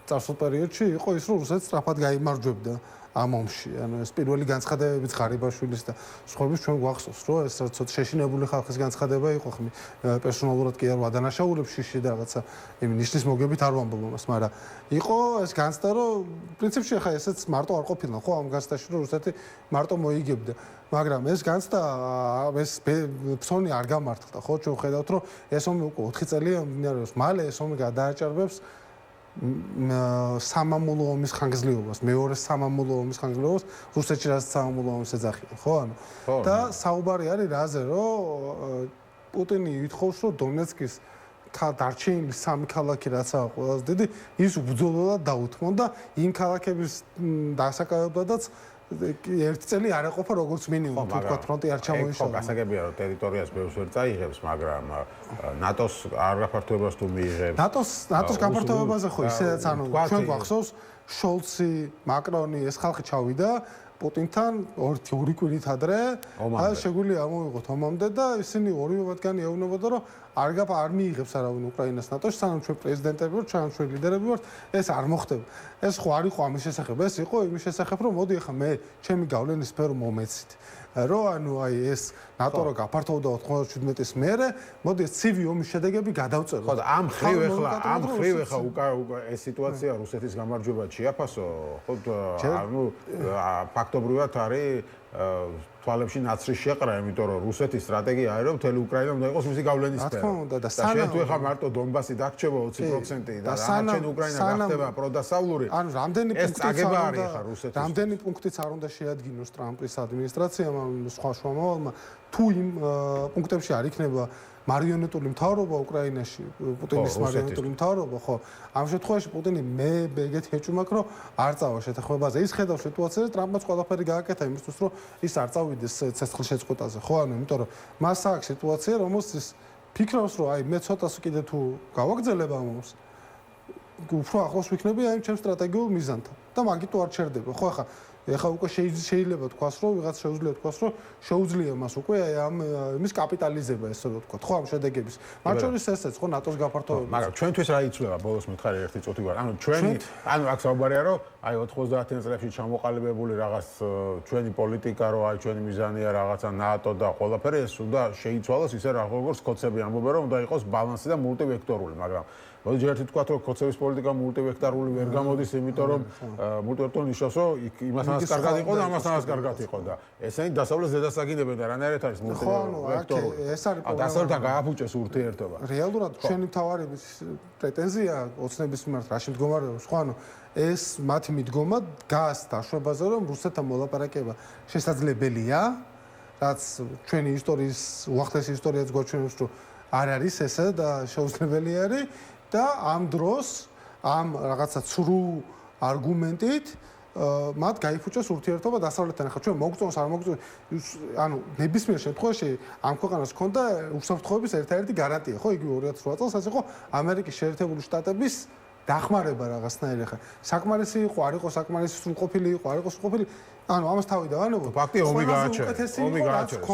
წარსულ პერიოდში იყო ის რომ რუსეთს სწრაფად გაიმარჯვებდა ამ ომში. ანუ ეს პირველი განცხადებებიც ღარიბაშვილის და სხვების ჩვენ გვახსოვს, რომ ეს ცოტა შეშინებული ხალხის განცხადება იყო, ხმი პერსონალურად კი არ ვადანაშაულებ შიში და რაღაცა იმ ნიშნის მოგებით არ ვამბობ ამას, მაგრამ იყო ეს განცდა, რომ პრინციპში ახლა ესეც მარტო არ ყოფილა, ხო, ამ განცდაში რომ რუსეთი მარტო მოიგებდა. მაგრამ ეს განცდა ეს ფსონი არ გამართლდა, ხო, ჩვენ ხედავთ, რომ ეს ომი უკვე 4 წელია მიმდინარეობს, მალე ეს ომი გადააჭარბებს სამამულო ომის ხანგრძლივობას, მეორე სამამულო ომის ხანგრძლივობას, რუსეთში რაც სამამულო ომის ეძახიან, ხო? ანუ და საუბარი არის რაზე, რომ პუტინი ითხოვს, რომ დონეცკის დარჩენილი 3 ქალაქი რაც აქვს ყველაზე დიდი, ის უბრძოლველად დაუთმონ და იმ ქალაქების დასაკავებლადაც ერთი წელი არ ეყოფა როგორც მინიმუმ, თუ თქვა ფრონტი არ ჩამოიშალა. ხო, გასაგებია რომ ტერიტორიას ბევრს ვერ წაიღებს, მაგრამ ნატოს არ გაფართოებას თუ მიიღებს. ნატოს გაფართოებაზე ხო ისედაც ანუ ჩვენ გვახსოვს შოლცი, მაკრონი ეს ხალხი ჩავიდა პუტინთან ორი კვირით ადრე და შეგვიძლია ამოვიღოთ ომამდე და ისინი ორივე მათგანი ეუბნებოდა რომ არ მიიღებს არავინ უკრაინას ნატოში, სანამ ჩვენ პრეზიდენტები ვართ, სანამ ჩვენ ლიდერები ვართ, ეს არ მოხდება. ეს ხო არ იყო ამის შესახებ, ეს იყო იმის შესახებ, რომ მოდი ახლა მე ჩემი გავლენის სფერო მომეცით. რომ ანუ აი ეს ნატო რო გაფართოვდა 97-ის მერე, მოდი ეს ცივი ომის შედეგები გადავწეროთ. ხო და ამ ხრივ ახლა ეს სიტუაცია რუსეთის გამარჯვებად შეაფასო, ხო ანუ ფაქტობრივად არის თვალებში ნაცრის შეყრა, იმიტომ რომ რუსეთის სტრატეგია არის რომ მთელი უკრაინა უნდა იყოს მისი გავლენის სფერო. რა თქმა უნდა და შენ თუ ახლა მარტო დონბასი დაგრჩება 20% და დანარჩენი უკრაინა გახდება პროდასავლური. ანუ რამდენი პუნქტიც არ უნდა შეადგინოს ტრამპის ადმინისტრაციამ, სხვა შუამავალმა თუ იმ პუნქტებში არ იქნება მარიონეტული მთავრობა უკრაინაში, პუტინის მარიონეტული მთავრობა, ხო, ამ შემთხვევაში პუტინი მე ეგეთი ეჭვმაქვს, რომ არ წავა შეთანხმებაზე. ის ხედავს სიტუაციას, ტრამპმაც ყველაფერი გააკეთა იმისთვის, რომ ის არ წავიდეს ცეცხლშეწყვეტაზე, ხო, ანუ იმიტომ რომ მას აქვს სიტუაცია, რომელსაც ის ფიქრობს, რომ აი მე ცოტას კიდე თუ გავაგრძელებ ამას, უფრო ახლოს ვიქნები აი ჩემს სტრატეგიულ მიზანთან და მაგით არ ჩერდება, ხო, ახლა უკვე შეიძლება თქვას, რომ ვიღაც შეუძლია თქვას, რომ შეუძლია მას უკვე აი ამ იმის კაპიტალიზება, ესე რომ ვთქვა, ხო, ამ შედეგების. მათ შორის ესეც, ხო, ნატოს გაფართოვება. მაგრამ ჩვენთვის რა იცვლება ბოლოს მითხარი ერთი წუთი ვარ. ანუ აქ საუბარია, რომ აი 90-იან წლებში ჩამოყალიბებული რაღაც ჩვენი პოლიტიკა, რომ აი ჩვენი მიზანია რაღაცა ნატო და ყველაფერი ეს უნდა შეიცვალოს ისე როგორც კოცები ამბობენ, რომ უნდა იყოს ბალანსი და მულტივექტორული, მაგრამ მოდი ერთი თქვა, რომ კოცების პოლიტიკა მულტივექტორული ვერ გამოდის, იმიტომ რომ მულტივექტორული ნიშნავს, რომ იმასთანაც კარგად იყო და ამასთანაც კარგად იყო და ესენი დასავლეთ ზედასაგინებენ და რანაირად არის მულტივექტორული. ეს არის პრობლემა. დასავლეთთან გააფუჭეს ურთიერთობა. რეალურად ჩვენი მთავარი პრეტენზია ოცნების მიმართ რაში მდგომარეობს, ხო, ანუ ეს მათი მიდგომა დგას დაშვებაზე, რომ რუსეთთან მოლაპარაკება შესაძლებელია, რაც ჩვენი ისტორიის უახლესი ისტორიაც გვაჩვენებს, რომ არ არის ესე და შეუძლებელი არის და ამ დროს ამ რაღაცა ცრუ არგუმენტით მათ გაიფუჭეს ურთიერთობა დასავლეთთან. ახლა ჩვენ მოგწონს არ მოგწონს, ანუ ნებისმიერ შემთხვევაში ამ ქვეყანას ჰქონდა უსაფრთხოების ერთ-ერთი გარანტია, ხო, იგივე 2008 წელს ასე იყო ამერიკის შეერთებული შტატების დახმარება რაღაცნაირი. ახლა საკმარისი იყო, არ იყო საკმარისი, სრულყოფილი იყო, არ იყო სრულყოფილი. ანუ ამას თავი დავანებოთ. ფაქტია ომი გააჩერეს. ომი გააჩერეს.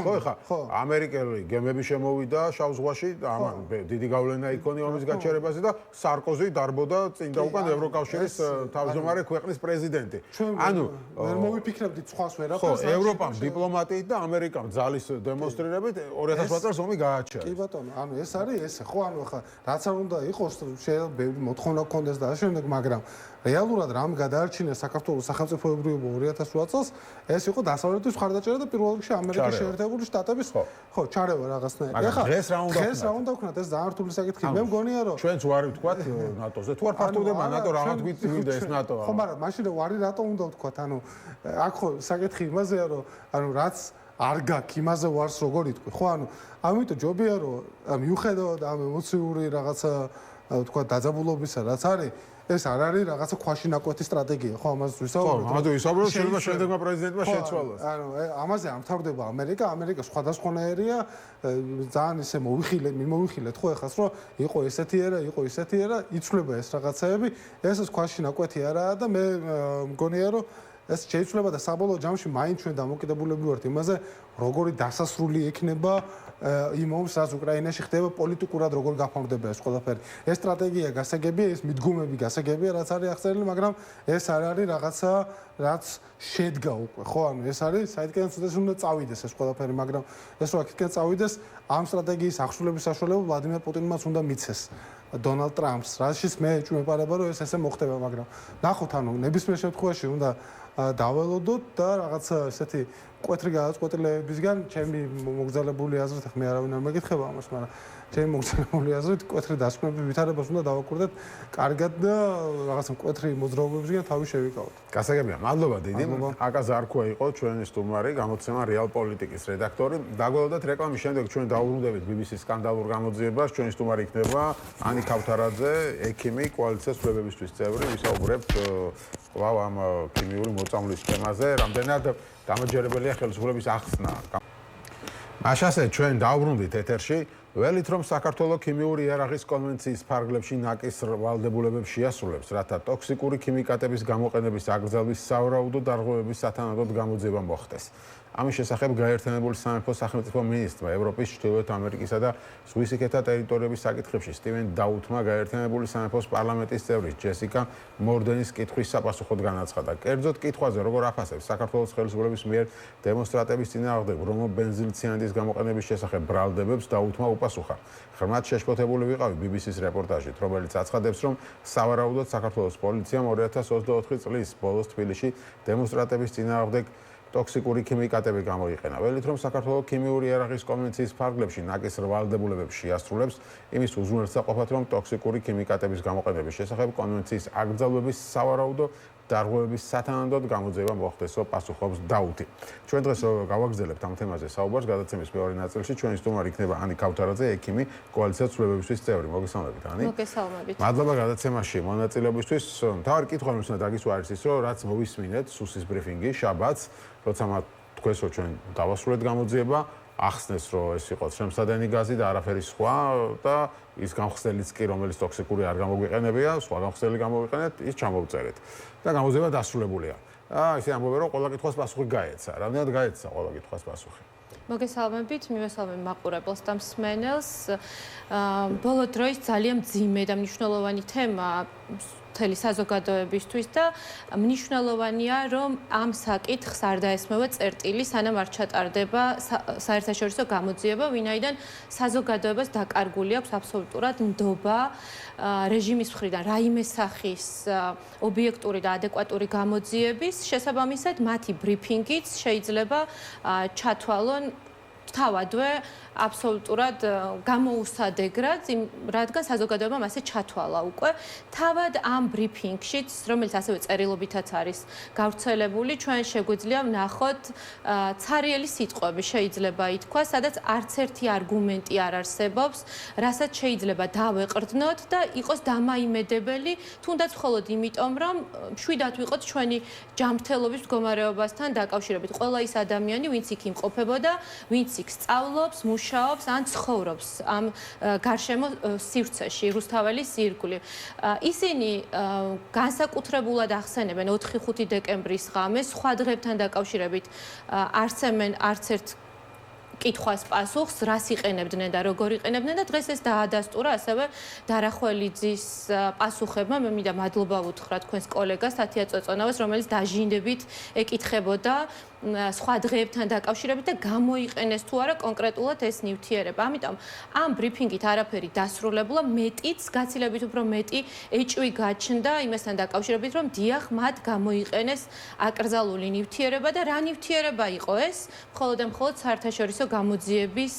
ხო, ამერიკელი გემები შემოვიდა შავ ზღვაში, ამან დიდი გავლენა იქონია ომის გაჩერებაზე და სარკოზი დარბოდა წინ და უკან ევროკავშირის თავმჯდომარე ქვეყნის პრეზიდენტი. ანუ ვერ მოვიფიქრებდით სხვას ვერაფერს. ხო, ევროპამ დიპლომატიით და ამერიკამ ძალის დემონსტრირებით 2008 წელს ომი გააჩერეს. კი ბატონო, ანუ ეს არის ესე, ხო, ანუ ახლა რაც არ უნდა იყოს, შეიძლება ბევრი მოთხოვნა გქონდეს და ამ შემდეგ, მაგრამ რეალურად რამ გადაარჩინეს საქართველოს სახელმწიფოებრიობა 2008 წელს, ეს იყო დასავლეთის მხარდაჭერა და პირველ რიგში ამერიკის შეერთებული შტატების ხო, ჩარევა რაღაცნაირი. ახლა დღეს რა უნდა ვქნათ, ეს ძალიან რთული საკითხია. მე მგონია, რომ ჩვენც უარი ვთქვათ ნატოზე. თუ არ ფართოვდება ნატო, რაღაც გვიწმინდა ეს ნატო. ხო, მაგრამ მაშინ უარი რატო უნდა ვთქვათ? ანუ აქ ხო საკითხი იმაზეა, რომ ანუ რაც არ გაქვს იმაზე ვარს როგორ იტყვი, ხო, ანუ ამიტომ ჯობია, რომ მიუხედავად ამ ემოციური რაღაცა ვთქვათ დაძაბულობისა, რაც არის ეს არ არის რაღაცა ქვაში ნაკვეთი სტრატეგია, ხო, ამაზე ვისაუბრებთ. ხო, ამაზე ვისაუბრებთ, შეიძლება შემდეგმა პრეზიდენტმა შეცვალოს. ანუ ამაზე ამთავრდება ამერიკა სხვადასხვანაირია, ძალიან ისე მოვიხილეთ ხო ეხას, რომ იყო ესეთი ერა, იცვლება ეს რაღაცეები, ეს ქვაში ნაკვეთი არაა და მე მგონია, რომ ეს შეიძლება და საბოლოო ჯამში მაინც ჩვენ დამოკიდებულები ვართ იმაზე, როგორი დასასრული ექნება იმ ომს, რაც უკრაინაში ხდება, პოლიტიკურად როგორ გაფორმდება ეს ყველაფერი. ეს სტრატეგია გასაგებია, ეს მიდგომები გასაგებია, რაც არის აღწერილი, მაგრამ ეს არ არის რაღაცა, რაც შედგა უკვე, ხო? ანუ ეს არის საერთოდ უნდა წავიდეს ეს ყველაფერი, მაგრამ ეს რო აქეთკენ წავიდეს, ამ სტრატეგიის აღსრულების საშუალება ვლადიმერ პუტინმაც უნდა მიცეს. დონალდ ტრამპს, რაშიც მე ეჭვმეპარება, რომ ეს ესე მოხდება, მაგრამ ნახოთ, ანუ ნებისმიერ შემთხვევაში უნდა დაველოდოთ და რაღაცა ესეთი კვეთრი გადაწყვეტილებებისგან ჩემი მოგზაურებული აზრით, მე არავინ არ მეკითხება ამას, მაგრამ ჩემი მოგზაურებული აზრით კვეთრი დასკვნების ვითარებას უნდა დავაკვირდეთ კარგად და რაღაცა კვეთრი მოძრაობებისგან თავი შევიკავოთ. გასაგებია, მადლობა დიდი. აკა ზარქვა იყო ჩვენი სტუმარი, გამოცემა რეალ პოლიტიკის რედაქტორი. დაგველოდოთ რეკლამის შემდეგ ჩვენ დაუბრუნდებით BBC-ის სკანდალურ გამოძიებას. ჩვენი სტუმარი იქნება ანი ქავთარაძე, ექიმი, კოალიციის ცვლილებებისთვის წევრი. ვისაუბრებთ კვლავ ამ ქიმიური მოწამვლის თემაზე, რამდენად დამაჯერებელია ხელისუფლების ახსნა. მაშასე ჩვენ დაუბრუნდით ეთერში. ველით რომ საქართველოს ქიმიური იარაღის კონვენციის ფარგლებში ნაკის ვალდებულებებს შეასრულებს, რათა ტოქსიკური ქიმიკატების გამოყენების აკრძალვის სავარაუდო დარღვევების სათანადოდ გამოძიება მოხდეს. ამის შესახებ გაერთიანებული სამეფოს სახელმწიფო მინისტრმა ევროპის, ჩრდილოეთ ამერიკისა და ზღვისიქეთა ტერიტორიების საკითხებში სტივენ დაუთმა გაერთიანებული სამეფოს პარლამენტის წევრის ჯესიკა მორდენის კითხვის საპასუხოდ განაცხადა. კერძოდ კითხვაზე, როგორ აფასებს საქართველოს ხელისუფლების მიერ დემონსტრატების წინააღმდეგ ბრომო ბენზილციანდის გამოყენების შესახებ ბრალდებებს, დაუთმა უპასუხა. ღრმად შეშფოთებული ვიყავი BBC-ის რეპორტაჟით, რომელიც აცხადებს, რომ სავარაუდოდ საქართველოს პოლიციამ 2024 წლის ბოლოს თბილისში დემონსტრატების წინააღმდეგ ტოქსიკური ქიმიკატები გამოიყენა. ველით რომ საქართველოს ქიმიური იარაღის კონვენციის ფარგლებში ნაკის ვალდებულებებს შეასრულებს, იმის უზრუნველსაყოფად რომ ტოქსიკური ქიმიკატების გამოყენების შესახებ კონვენციის აკრძალვების სავარაუდო დარღვევების სათანადოდ გამოძიება მოხდეს, რომ პასუხობს დაუთი. ჩვენ დღეს გავაგრძელებთ ამ თემაზე საუბარს, გადაცემის მეორე ნაწილში ჩვენი სტუმარი იქნება ანი ქავთარაძე, ექიმი, კოალიცია ცვლილებებისთვის წევრი. მოგესალმებით, ანი. მოგესალმებით. მადლობა გადაცემაში მონაწილეობისთვის. თავი კითხვა იმის უნდა დაგისვარის ის, რომ რაც მოვისმინეთ სუსის ბრიფინგი შაბათს, როცა თქვენს რომ ჩვენ დავასრულეთ გამოძიება, ახსნეს რომ ეს იყო შემსადენი გაზი და არაფერი სხვა და ის გამხსნელიც კი რომელიც ტოქსიკური არ გამოგვიყენებია, სხვა გამხსნელი გამოვიყენეთ, ის ჩამოვწერეთ. და გამოძიება დასრულებულია. ისე ამბობენ რომ ყველა კითხვას პასუხი გაეცა. რამდენად გაეცა ყველა კითხვას პასუხი? მოგესალმებით, მივესალმებ მაყურებელს და მსმენელს. ბოლო დროის ძალიან მძიმე და მნიშვნელოვანი თემა მთელი საზოგადოებისთვის და მნიშვნელოვანია, რომ ამ საკითხს არ დაესმევა წერტილი, სანამ არ ჩატარდება საერთაშორისო გამოძიება, ვინაიდან საზოგადოებას დაკარგული აქვს აბსოლუტურად ნდობა რეჟიმის მხრიდან რაიმე სახის ობიექტური და ადეკვატური გამოძიების შესაბამისად, მათი ბრიფინგიც შეიძლება ჩათვალონ თავადვე აბსოლუტურად გამოუსადეგრად, რადგან საზოგადოებამ ასე ჩათვალა უკვე. თავად ამ ბრიფინგშიც, რომელიც ასევე წერილობითაც არის გავრცელებული, ჩვენ შეგვიძლია ვნახოთ ცარიელი სიტყვები შეიძლება ითქვა, სადაც არც ერთი არგუმენტი არ არსებობს, რასაც შეიძლება დავეყრდნოთ და იყოს დამაიმედებელი, თუნდაც მხოლოდ იმიტომ, რომ მშვიდად ვიყოთ ჩვენი ჯანმრთელობის მდგომარეობასთან დაკავშირებით. ყველა ის ადამიანი, ვინც იქ იმყოფებოდა, ვინც იქ სწავლობს, მუშაობს ან ცხოვრობს ამ გარშემო სივრცეში, რუსთაველის ირგვლივ. ისინი განსაკუთრებულად ახსენებენ 4-5 დეკემბრის ღამეს სხვა დღებთან დაკავშირებით არსებენ არც ერთ კითხვას პასუხს, რას იყენებდნენ და როგორ იყენებდნენ და დღეს ეს დაადასტურა ასევე დარახველიძის პასუხებმა. მე მინდა მადლობა უთხრა თქვენს კოლეგას თათია წოწონავას, რომელიც დაჟინდებით ეკითხებოდა სხვა დღეებთან დაკავშირებით და გამოიყენეს თუ არა კონკრეტულად ეს ნივთიერება. ამიტომ ამ ბრიფინგით არაფერი დასრულებულა, მეტიც, გაცილებით უფრო მეტი ეჭვი გაჩნდა იმასთან დაკავშირებით, რომ დიახ, მათ გამოიყენეს აკრძალული ნივთიერება და რა ნივთიერება იყო ეს? მხოლოდ და მხოლოდ საერთაშორისო გამოძიების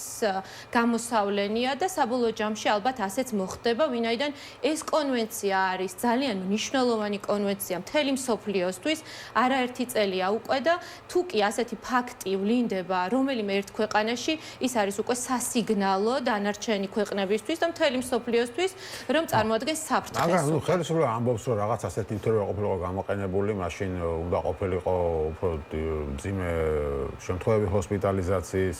გამოსავლენია და საბოლოო ჯამში ალბათ ასეც მოხდება, ვინაიდან ეს კონვენცია არის ძალიან მნიშვნელოვანი კონვენცია მთელი მსოფლიოსთვის, არაერთი წელია უკვე და თუ კი ასეთი ფაქტი ვლინდება რომელიმე ერთ ქვეყანაში, ის არის უკვე სასიგნალო დანარჩენი ქვეყნებისთვის და მთელი მსოფლიოსთვის, რომ წარმოადგენს საფრთხეს. მაგრამ ხელისუფლება ამბობს, რომ რაღაც ასეთი ნივთიერება ყოფილიყო გამოყენებული, მაშინ უნდა ყოფილიყო უფრო მძიმე შემთხვევები ჰოსპიტალიზაციის,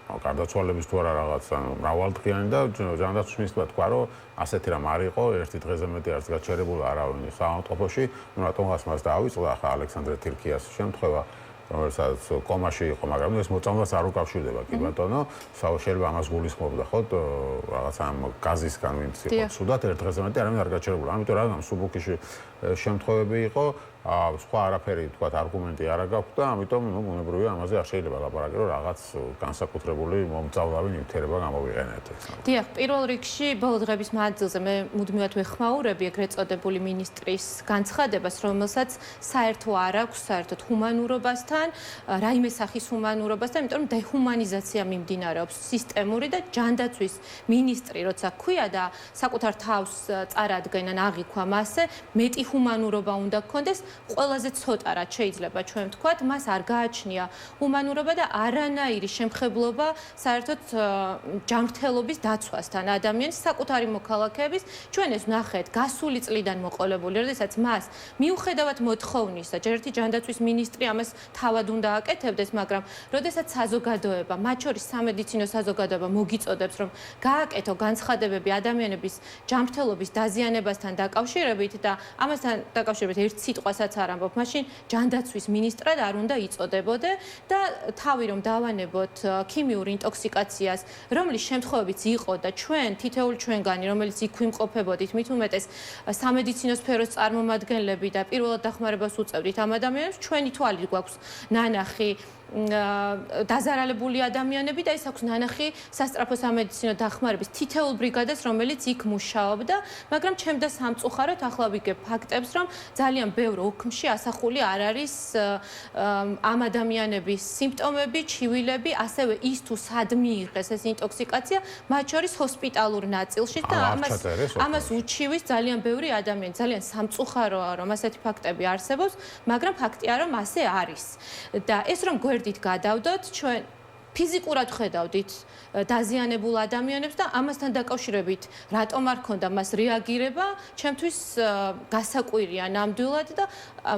გარდაცვალების თუ არა რაღაც მრავალდღიანი და ჯანდაცვის მინისტრმა თქვა, რომ ასეთი რამ არ იყო, ერთი დღეზე მეტი არც გაჩერებული არავინ საავადმყოფოში, რატომღაც მას დაავიწყდა ახლა ალექსანდრე თირქიას შემთხვევა, რომელსაც კომაში იყო, მაგრამ ეს მოწამვლას არ უკავშირდება კი ბატონო, შეიძლება ამას გულისხმობდა ხო რაღაც ამ გაზისგან ვინც იყო ცუდად ერთ დღეზე მეტი არავინ არ გაჩერებული. ამიტომ რადგან სუბუქიში შემთხვევები იყო, სხვა არაფერი თქვა არგუმენტი არ გაქვს და ამიტომ ბუნებრივია ამაზე არ შეიძლება ლაპარაკი, რომ რაღაც განსაკუთრებული მომწავლავი ნივთიერება გამოვიყენეთ. დიახ, პირველ რიგში ბოლო დღების მანძილზე მე მუდმივად ვეხმაურები ეგრეთ წოდებული მინისტრის განცხადებას, რომელსაც საერთო არ აქვს საერთოდ ჰუმანურობასთან, რაიმე სახის ჰუმანურობასთან, იმიტომ რომ დეჰუმანიზაცია მიმდინარეობს სისტემური და ჯანდაცვის მინისტრი, როცა ქვია და საკუთარ თავს წარადგენენ აღიქვა მასზე, მეტი ჰუმანურობა უნდა გქონდეს. ყველაზე ცოტა რაც შეიძლება ჩვენ ვთქვათ, მას არ გააჩნია ჰუმანურობა და არანაირი შემხებლობა საერთოდ ჯანმრთელობის დაცვასთან ადამიანის საკუთარი მოქალაქეების. ჩვენ ეს ვნახეთ გასული წლიდან მოყოლებული, როდესაც მას მიუხედავად მოთხოვნისა, ჯერ ერთი ჯანდაცვის მინისტრი ამას თავად უნდა აკეთებდეს, მაგრამ როდესაც საზოგადოება, მათ შორის სამედიცინო საზოგადოება მოგიწოდებს, რომ გააკეთო განცხადებები ადამიანების ჯანმრთელობის დაზიანებასთან დაკავშირებით და ამასთან დაკავშირებით ერთ სიტყვასაც არ ამბობ, მაშინ ჯანდაცვის მინისტრად არ უნდა იწოდებოდე და თავი რომ დავანებოთ ქიმიურ ინტოქსიკაციას, რომლის შემთხვევებიც იყო და ჩვენ თითოეული ჩვენგანი, რომელიც იქ ვიმყოფებოდით, მით უმეტეს სამედიცინო სფეროს წარმომადგენლები და პირველად დახმარებას უწევდით ამ ადამიანებს, ჩვენი თვალით გვაქვს ნანახი დაზარალებული ადამიანები და ეს აქვს ნანახი სასწრაფო სამედიცინო დახმარების თითოეულ ბრიგადას, რომელიც იქ მუშაობდა, მაგრამ ჩემ და სამწუხაროდ ახლა ვიგებ ფაქტებს, რომ ძალიან ბევრ ოქმში ასახული არ არის ამ ადამიანების სიმპტომები, ჩივილები, ასევე ის თუ სად მიიღეს ეს ინტოქსიკაცია, მათ შორის ჰოსპიტალურ ნაწილში და ამას უჩივის ძალიან ბევრი ადამიანი. ძალიან სამწუხაროა, რომ ასეთი ფაქტები არსებობს, მაგრამ ფაქტია, რომ ასე არის. და ეს რომ გვერდით გადავდოთ, ჩვენ ფიზიკურად ხედავდით დაზიანებულ ადამიანებს და ამასთან დაკავშირებით რატომ არ ქონდა მას რეაგირება, ჩემთვის გასაკვირია ნამდვილად და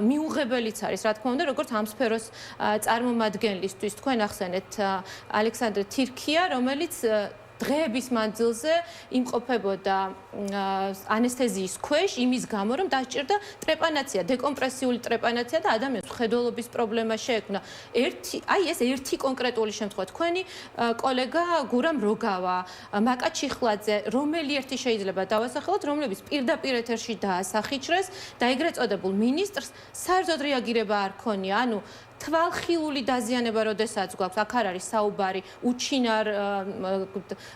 მიუღებელიც არის, რა თქმა უნდა, როგორც ამ სფეროს წარმომადგენლისთვის. თქვენ ახსენეთ ალექსანდრე თირქია, რომელიც დღეების მანძილზე იმყოფებოდა ანესთეზიის ქვეშ იმის გამო, რომ დასჭირდა ტრეპანაცია, დეკომპრესიული ტრეპანაცია და ადამიანს მხედველობის პრობლემა შეექმნა. ეს ერთი კონკრეტული შემთხვევა. თქვენი კოლეგა გურამ როგავა, მაკა ჩიხლაძე, რომელი ერთი შეიძლება დავასახელოთ, რომლებიც პირდაპირ ეთერში დაასახიჩრეს და ეგრეთ წოდებულ მინისტრს საერთოდ რეაგირება არ ქონია. ანუ თვალხილული დაზიანება, როდესაც გვაქვს, აქ არ არის საუბარი უჩინარ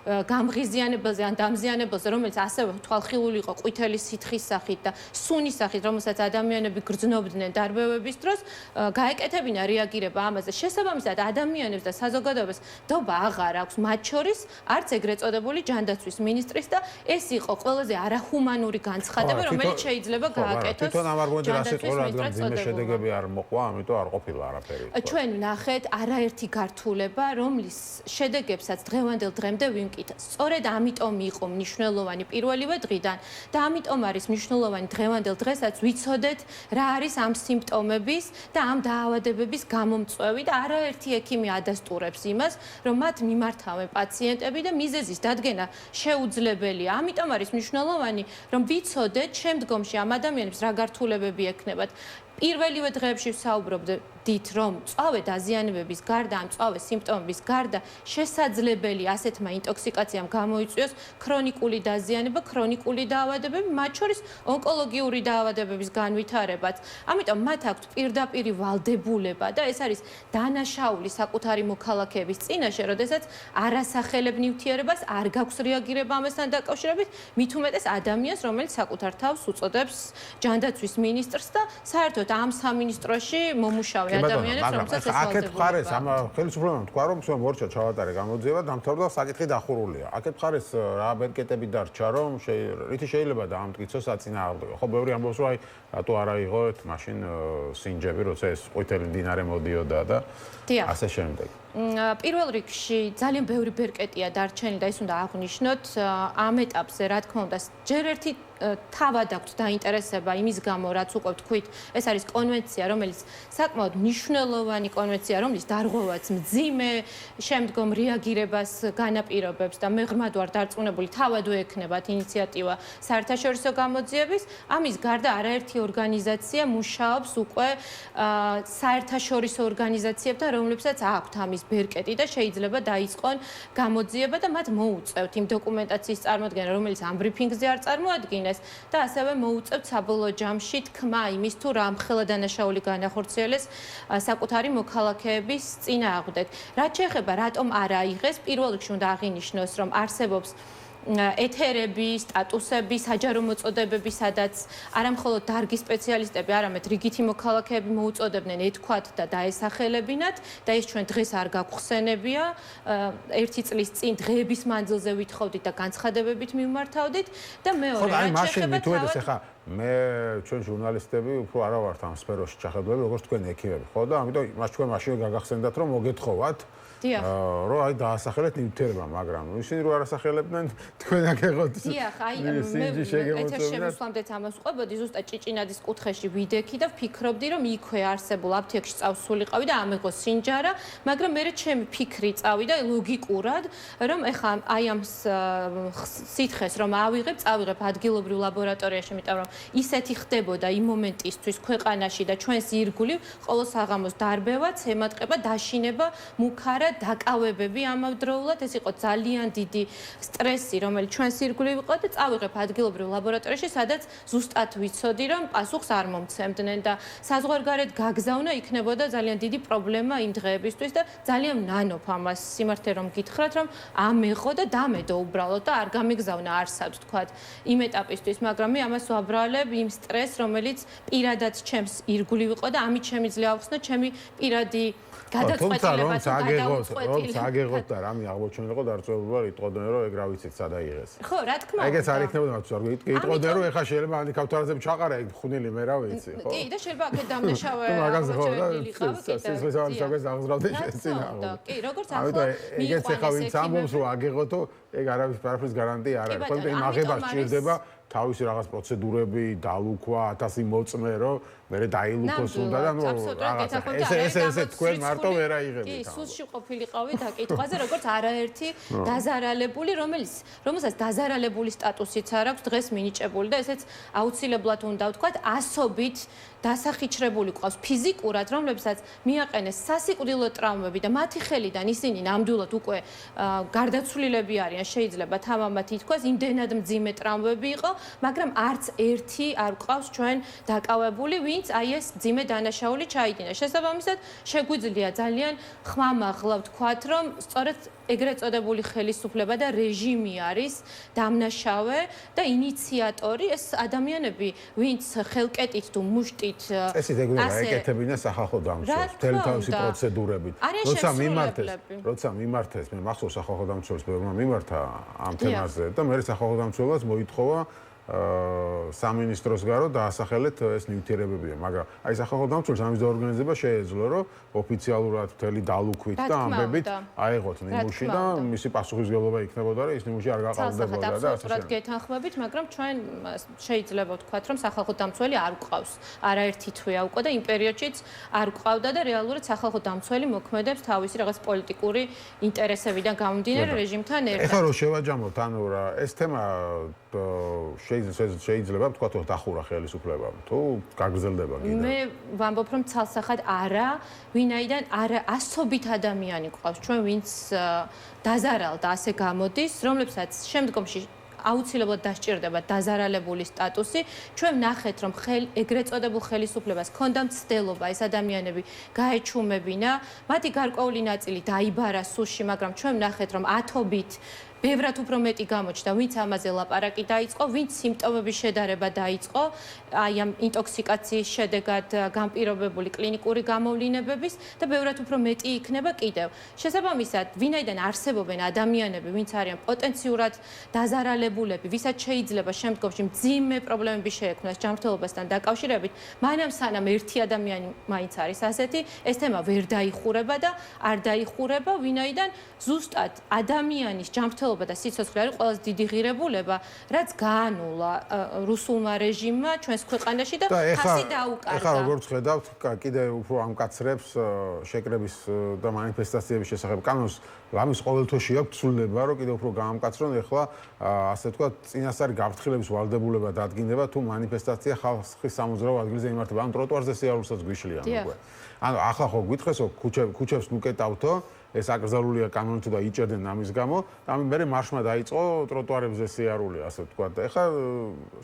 გამღიზიანებელზე ან დამზიანებელზე, რომელიც ასევე თვალხილული იყო ყვითელი სითხის სახით და სუნის სახით, რომელსაც ადამიანები გრძნობდნენ დარბევების დროს, გაეკეთებინა რეაგირება ამაზე. შესაბამისად, ადამიანებს და საზოგადოებას დობა აღარ აქვს, მათ შორის არც ეგრეთ წოდებული ჯანდაცვის მინისტრის და ეს იყო ყველაზე არაჰუმანური განცხადება, რომელიც შეიძლება გააკეთოს. თვითონ ამ არ გვენდა რა სიტყვა, რადგან ძიმე შედეგები არ მოყვა, ამიტომ არ ყოფილა. ჩვენ ვნახეთ არაერთი გართულება, რომლის შედეგებსაც დღევანდელ დღემდე ვიმკით. სწორედ ამიტომ იყო მნიშვნელოვანი პირველივე დღიდან და ამიტომ არის მნიშვნელოვანი დღევანდელ დღესაც ვიცოდეთ რა არის ამ სიმპტომების და ამ დაავადებების გამომწვევი და არაერთი ექიმი ადასტურებს იმას, რომ მათ მიმართავენ პაციენტები და მიზეზის დადგენა შეუძლებელია. ამიტომ არის მნიშვნელოვანი, რომ ვიცოდეთ შემდგომში ამ ადამიანებს რა გართულებები ექნებათ. პირველივე დღეებში ვსაუბრობდით, რომ წავე დაზიანებების გარდა, ამ წავე სიმპტომების გარდა შესაძლებელი ასეთმა ინტოქსიკაციამ გამოიწვიოს ქრონიკული დაზიანება, ქრონიკული დაავადებები, მათ შორის ონკოლოგიური დაავადებების განვითარებაც. ამიტომ მათ აქვთ პირდაპირი ვალდებულება და ეს არის დანაშაული საკუთარი მოქალაქეების წინაშე, როდესაც არასახელებ ნივთიერებას არ გაქვს რეაგირება ამასთან დაკავშირებით, მით უმეტეს ადამიანს, რომელიც საკუთარ თავს უწოდებს ჯანდაცვის მინისტრს და საერთოდ ამ სამინისტროში მომუშავე ადამიანებს, რომელსაც ეს ვალდებულება. აქეთ მხარეს ამ ხელისუფლებამ თქვა, რომ მორჩა ჩავატარე გამოძიება, დამთავრდა საკითხი დახურულია. აქეთ მხარეს რა ბერკეტები დარჩა, რომ რითი შეიძლება დაამტკიცოს საწინააღმდეგო. ხო, ბევრი ამბობს, რომ აი რატო არ აიღოთ მაშინ სინჯები, როცა ეს ყვითელი მდინარე მოდიოდა და ასე შემდეგ. პირველ რიგში ძალიან ბევრი ბერკეტია დარჩენილი და ის უნდა აღვნიშნოთ ამ ეტაპზე, რა თქმა უნდა, ჯერ ერთი თავად აქვთ დაინტერესება იმის გამო, რაც უკვე ვთქვით, ეს არის კონვენცია, რომელიც საკმაოდ მნიშვნელოვანი კონვენცია, რომლის დარღვევაც მძიმე შემდგომ რეაგირებას განაპირობებს და მე ღრმად ვარ დარწმუნებული, თავად ვექნებათ ინიციატივა საერთაშორისო გამოძიების. ამის გარდა არაერთი ორგანიზაცია მუშაობს უკვე საერთაშორისო ორგანიზაციებთან, რომლებსაც აქვთ ამის ბერკეტი და შეიძლება დაიწყონ გამოძიება და მათ მოუწევთ იმ დოკუმენტაციის წარმოადგენა, რომელიც ამ ბრიფინგზე არ წარმოადგინეს და ასევე მოუწევთ საბოლოო ჯამში თქმა იმის თუ რა მხელა დანაშაული განახორციელეს საკუთარი მოქალაქეების წინააღმდეგ. რაც შეეხება რატომ არ აიღეს, პირველ რიგში უნდა აღინიშნოს, რომ არსებობს ეთერები, სტატუსები, საჯარო მოწოდებები, სადაც არამხოლოდ დარგის სპეციალისტები, არამედ რიგითი მოქალაქეები მოუწოდებდნენ ეთქვათ და დაესახელებინათ და ეს ჩვენ დღეს არ გაგვხსენებია. ერთი წლის წინ დღეების მანძილზე ვითხოვდით და განცხადებებით მიმართავდით და მეორე რაც შეეხება თავად ხა მე ჩვენ ჟურნალისტები უფრო არა ვართ ამ სფეროში ჩახედულები, როგორც თქვენ ექიმები, ხო და ამიტომ მას ჩვენ მაშინ გაგახსენდათ, რომ მოგეთხოვათ რომ აი დაასახელეთ ნივთიერება, მაგრამ ისინი რო არასახელებდნენ, თქვენ აკეთოთ. დიახ, აი მე ეთერში შემოსვლამდეც ამას ვყვებოდი, ზუსტად ჭიჭინადის კუთხეში ვიდექი და ვფიქრობდი, რომ იქვე არსებულ აფთიაქში წავსულიყავი და ამეღო სინჯარა, მაგრამ მე ჩემი ფიქრი წავიდა ლოგიკურად, რომ ეხლა აი ამ სითხეს რომ წავიღებ ადგილობრივ ლაბორატორიაში, იმიტომ რომ ისეთი ხდებოდა იმ მომენტისთვის ქვეყანაში და ჩვენს ირგვლივ ყოველ საღამოს დარბევა, ცემატყება, დაშინება, მუქარა დაკავებები ამავდროულად, ეს იყო ძალიან დიდი სტრესი, რომელიც ჩვენს ირგვლივ იყო და წავიღებ ადგილობრივ ლაბორატორიაში, სადაც ზუსტად ვიცოდი, რომ პასუხს არ მომცემდნენ და საზღვარგარეთ გაგზავნა იქნებოდა ძალიან დიდი პრობლემა იმ დღეებისთვის და ძალიან ნანოფ ამას სიმართლე რომ გითხრათ, რომ ამეღო და დამედო უბრალოდ და არ გამიგზავნა არსად თქვათ იმ ეტაპისთვის, მაგრამ მე ამას ვაბრალებ იმ სტრესს, რომელიც პირადად ჩემს ირგვლივ იყო და ამით შემიძლია ავხსნო ჩემი პირადი გადაწყვეტილება თუ გადაუწყვეტილი. რომ აგეღოთ და რამე აღმოჩენილიყო დარწმუნებული ვარ, იტყოდნენ რომ ეგ რა ვიცით სადა იღეს. ხო, რა თქმა უნდა. ეგეც არ იქნებოდა მაგრამ არ იტყოდნენ რომ ეხა შეიძლება ანი ქავთარაზე ჩაყარა ეგ ხუნილი მე რა ვიცი, ხო? კი, და შეიძლება აქეთ დამნაშავე აღმოჩენილიყავი კიდე. სიცოცხლის საგას აღზრდავდი შეცინა. კი, როგორც ახლა ეგეც ეხა ვინც ამბობს რომ აგეღოთო, ეგ არავის პარაფრის გარანტია არ არის. ხოლმე იმ აღებას ჭირდება თავისი რაღაც პროცედურები, დალუქვა, 1000 მოწმე, რომ მე დაილუქოს უნდა და ნუ რაღაცა ესე თქვენ მარტო ვერ აიღებთ. კი, სულში ყოფილიყავი დაკითხვაზე, როგორც არაერთი დაზარალებული, რომელსაც დაზარალებული სტატუსიც არ აქვს დღეს მინიჭებული და ესეც აუცილებლად უნდა ვთქვათ, ასობით დასახიჩრებული ყავს ფიზიკურად, რომლებსაც მიაყენეს სასიკვდილო ტრავმები და მათი ხელიდან ისინი ნამდვილად უკვე გარდაცვლილები არიან, შეიძლება თამამად ითქვას, იმდენად მძიმე ტრავმები იყო, მაგრამ არც ერთი არ ყავს ჩვენ დაკავებული, ვინც აი ეს მძიმე დანაშაული ჩაიდინა. შესაბამისად, შეგვიძლია ძალიან ხმამაღლა ვთქვათ, რომ სწორედ ეგრეთ წოდებული ხელისუფლება და რეჟიმი არის დამნაშავე და ინიციატორი ეს ადამიანები, ვინც ხელკეტით თუ მუშტით წესით ეგრევა ეკეთებინა სახალხო დამცველს, მთელი თავისი პროცედურებით. როცა მიმართეს, მე მახსოვს სახალხო დამცველს ბევრმა მიმართა ამ თემაზე და მე სახალხო დამცველს მოითხოვა სამინისტროს გარო დაასახელეთ ეს ნივთიერებებია, მაგრამ აი სახალხო დამცველს ამის დაორგანიზება შეეძლო, რომ ოფიციალურად მთელი დალუქვით და ამბებით აეღოთ ნიმუში და მისი პასუხისმგებლობა იქნებოდა, რომ ის ნიმუში არ გაყალბდებოდა და ასე აბსოლუტურად გეთანხმებით, მაგრამ ჩვენ შეიძლება ვთქვათ, რომ სახალხო დამცველი არ გვყავს. არაერთი თვეა უკვე და იმ პერიოდშიც არ გვყავდა და რეალურად სახალხო დამცველი მოქმედებს თავისი რაღაც პოლიტიკური ინტერესებიდან გამომდინარე რეჟიმთან ერთად. ეხლა რო შევაჯამოთ, ანუ რა, ეს თემა შეიძლება ვთქვათ, რომ დახურა ხელისუფლებამ, თუ გაგრძელდება კიდევ. მე ვამბობ, რომ ცალსახად არა, ვინაიდან არა ასობით ადამიანი გვყავს ჩვენ, ვინც დაზარალდა, ასე გამოდის, რომლებსაც შემდგომში აუცილებლად დასჭირდება დაზარალებული სტატუსი. ჩვენ ვნახეთ, რომ ეგრეთ წოდებულ ხელისუფლებას ჰქონდა მცდელობა ეს ადამიანები გაეჩუმებინა. მათი გარკვეული ნაწილი დაიბარა სულში, მაგრამ ჩვენ ვნახეთ, რომ ათობით ბევრად უფრო მეტი გამოჩნდა, ვინც ამაზე ლაპარაკი დაიწყო, ვინც სიმპტომების შედარება დაიწყო, აი ამ ინტოქსიკაციის შედეგად განპირობებული კლინიკური გამოვლინებების და ბევრად უფრო მეტი იქნება კიდევ. შესაბამისად, ვინაიდან არსებობენ ადამიანები, ვინც არიან პოტენციურად დაზარალებულები, ვისაც შეიძლება შემდგომში მძიმე პრობლემები შეექმნას ჯანმრთელობასთან დაკავშირებით, მანამ სანამ ერთი ადამიანი მაინც არის ასეთი, ეს თემა ვერ დაიხურება და არ დაიხურება, ვინაიდან ზუსტად ადამიანის ჯანმრთელობა და სიცოცხლე არის ყველაზე დიდი ღირებულება, რაც გაანულა რუსულმა რეჟიმმა ჩვენს ქვეყანაში და ფასი დაუკარგა. ეხლა როგორც ხედავთ, კიდე უფრო ამკაცრებს შეკრების და მანიფესტაციების შესახებ კანონს, ამის ყოველთვეში აქვს ცვლილება, რომ კიდე უფრო გაამკაცრონ, ეხლა ასე ვთქვათ, წინასწარი გაფრთხილების ვალდებულება დადგინდება, თუ მანიფესტაცია ხალხის სამოძრაო ადგილზე იმართება, ან ტროტუარზე სიარულსაც გვიშლიან უკვე. ანუ ახლა ხო გითხეს, რომ ქუჩებს ნუკეტავთო, ეს აკრძალულია კანონით და იჭერდნენ ამის გამო, ამი მე მარშმა დაიწყო ტროტუარებზე სიარული, ასე ვთქვათ. ეხლა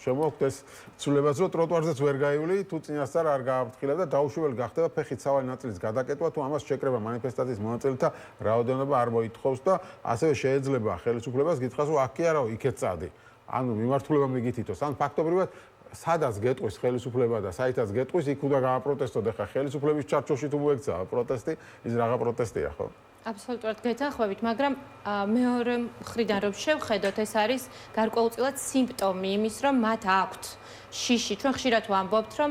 შემოვაქვთ ეს ცვლილებაც, რომ ტროტუარზეც ვერ გაივლი, თუ წინასწარ არ გააფრთხილებ და დაუშვებელი გახდება ფეხით სავალი ნაწილის გადაკეტვა, თუ ამას შეკრება მანიფესტაციის მონაწილეთა რაოდენობა არ მოითხოვს და ასევე შეიძლება ხელისუფლებას გითხრას, რომ აქ კი არა, იქეთ წადი. ანუ მიმართულება მიგითითოს, ან ფაქტობრივად სადაც გეტყვის ხელისუფლება და საითაც გეტყვის, იქ უნდა გააპროტესტოთ. ეხლა ხელისუფლების ჩარჩოში თუ მოექცევა პროტესტი, ის რაღა პროტესტია, ხო? აბსოლუტურად გეთანხმებით, მაგრამ მეორე მხრიდან რომ შევხედოთ, ეს არის გარკვეულწილად სიმპტომი იმის, რომ მათ აქვთ შიში. ჩვენ ხშირად ვამბობთ, რომ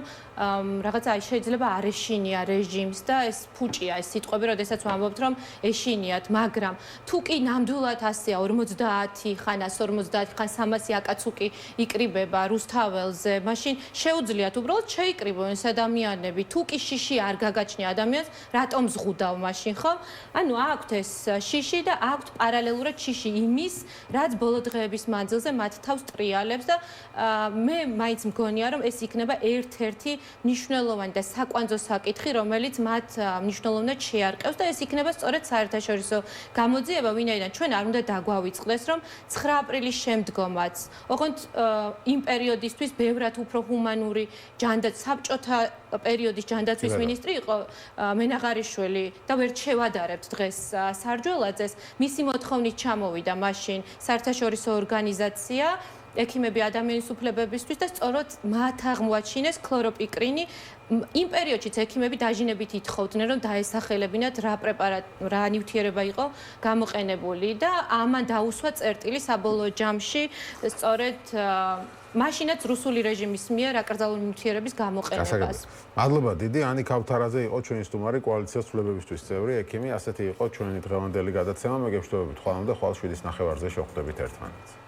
რაღაცა შეიძლება არ ეშინია რეჟიმს და ეს ფუჭია ეს სიტყვები, როდესაც ვამბობთ, რომ ეშინიათ, მაგრამ თუ კი ნამდვილად ასეა 50 ხან 150 ხან 300 აკაცუკი იკრიბება რუსთაველზე, მაშინ შეუძლიათ უბრალოდ შეიკრიბონ ეს ადამიანები. თუ კი შიში არ გაგაჩნია ადამიანს, რატომ ზღუდავ მაშინ, ხო? ანუ აქვთ ეს შიში და აქვთ პარალელურად შიში იმის, რაც ბოლო დღეების მანძილზე მათ თავს ტრიალებს და მე მაინც მგონია, რომ ეს იქნება ერთ-ერთი მნიშვნელოვანი და საკვანძო საკითხი, რომელიც მათ მნიშვნელოვნად შეარყევს და ეს იქნება სწორედ საერთაშორისო გამოძიება, ვინაიდან ჩვენ არ უნდა დაგვავიწყდეს, რომ 9 აპრილის შემდგომაც, ოღონდ იმ პერიოდისთვის ბევრად უფრო ჰუმანური საბჭოთა პერიოდის ჯანდაცვის მინისტრი იყო მენაღარიშვილი და ვერ შევადარებთ დღეს სარჯველაძეს, მისი მოთხოვნით ჩამოვიდა მაშინ საერთაშორისო ორგანიზაცია ექიმები ადამიანის უფლებებისთვის და სწორედ მათ აღმოაჩინეს ქლოროპიკრინი. იმ პერიოდშიც ექიმები დაჟინებით ითხოვდნენ, რომ დაესახელებინათ რა ნივთიერება იყო გამოყენებული და ამან დაუსვა წერტილი საბოლოო ჯამში სწორედ მაშინაც რუსული რეჟიმის მიერ აკრძალული ნივთიერების გამოყენებას. მადლობა დიდი. ანი ქავთარაძე იყო ჩვენი სტუმარი, კოალიციას ცვლილებებისთვის წევრი ექიმი. ასეთი იყო ჩვენი დღევანდელი გადაცემა. მეგებრებოდებით, ხვალამდე ხვალ 7:30-ზე შევხვდებით ერთმანეთს.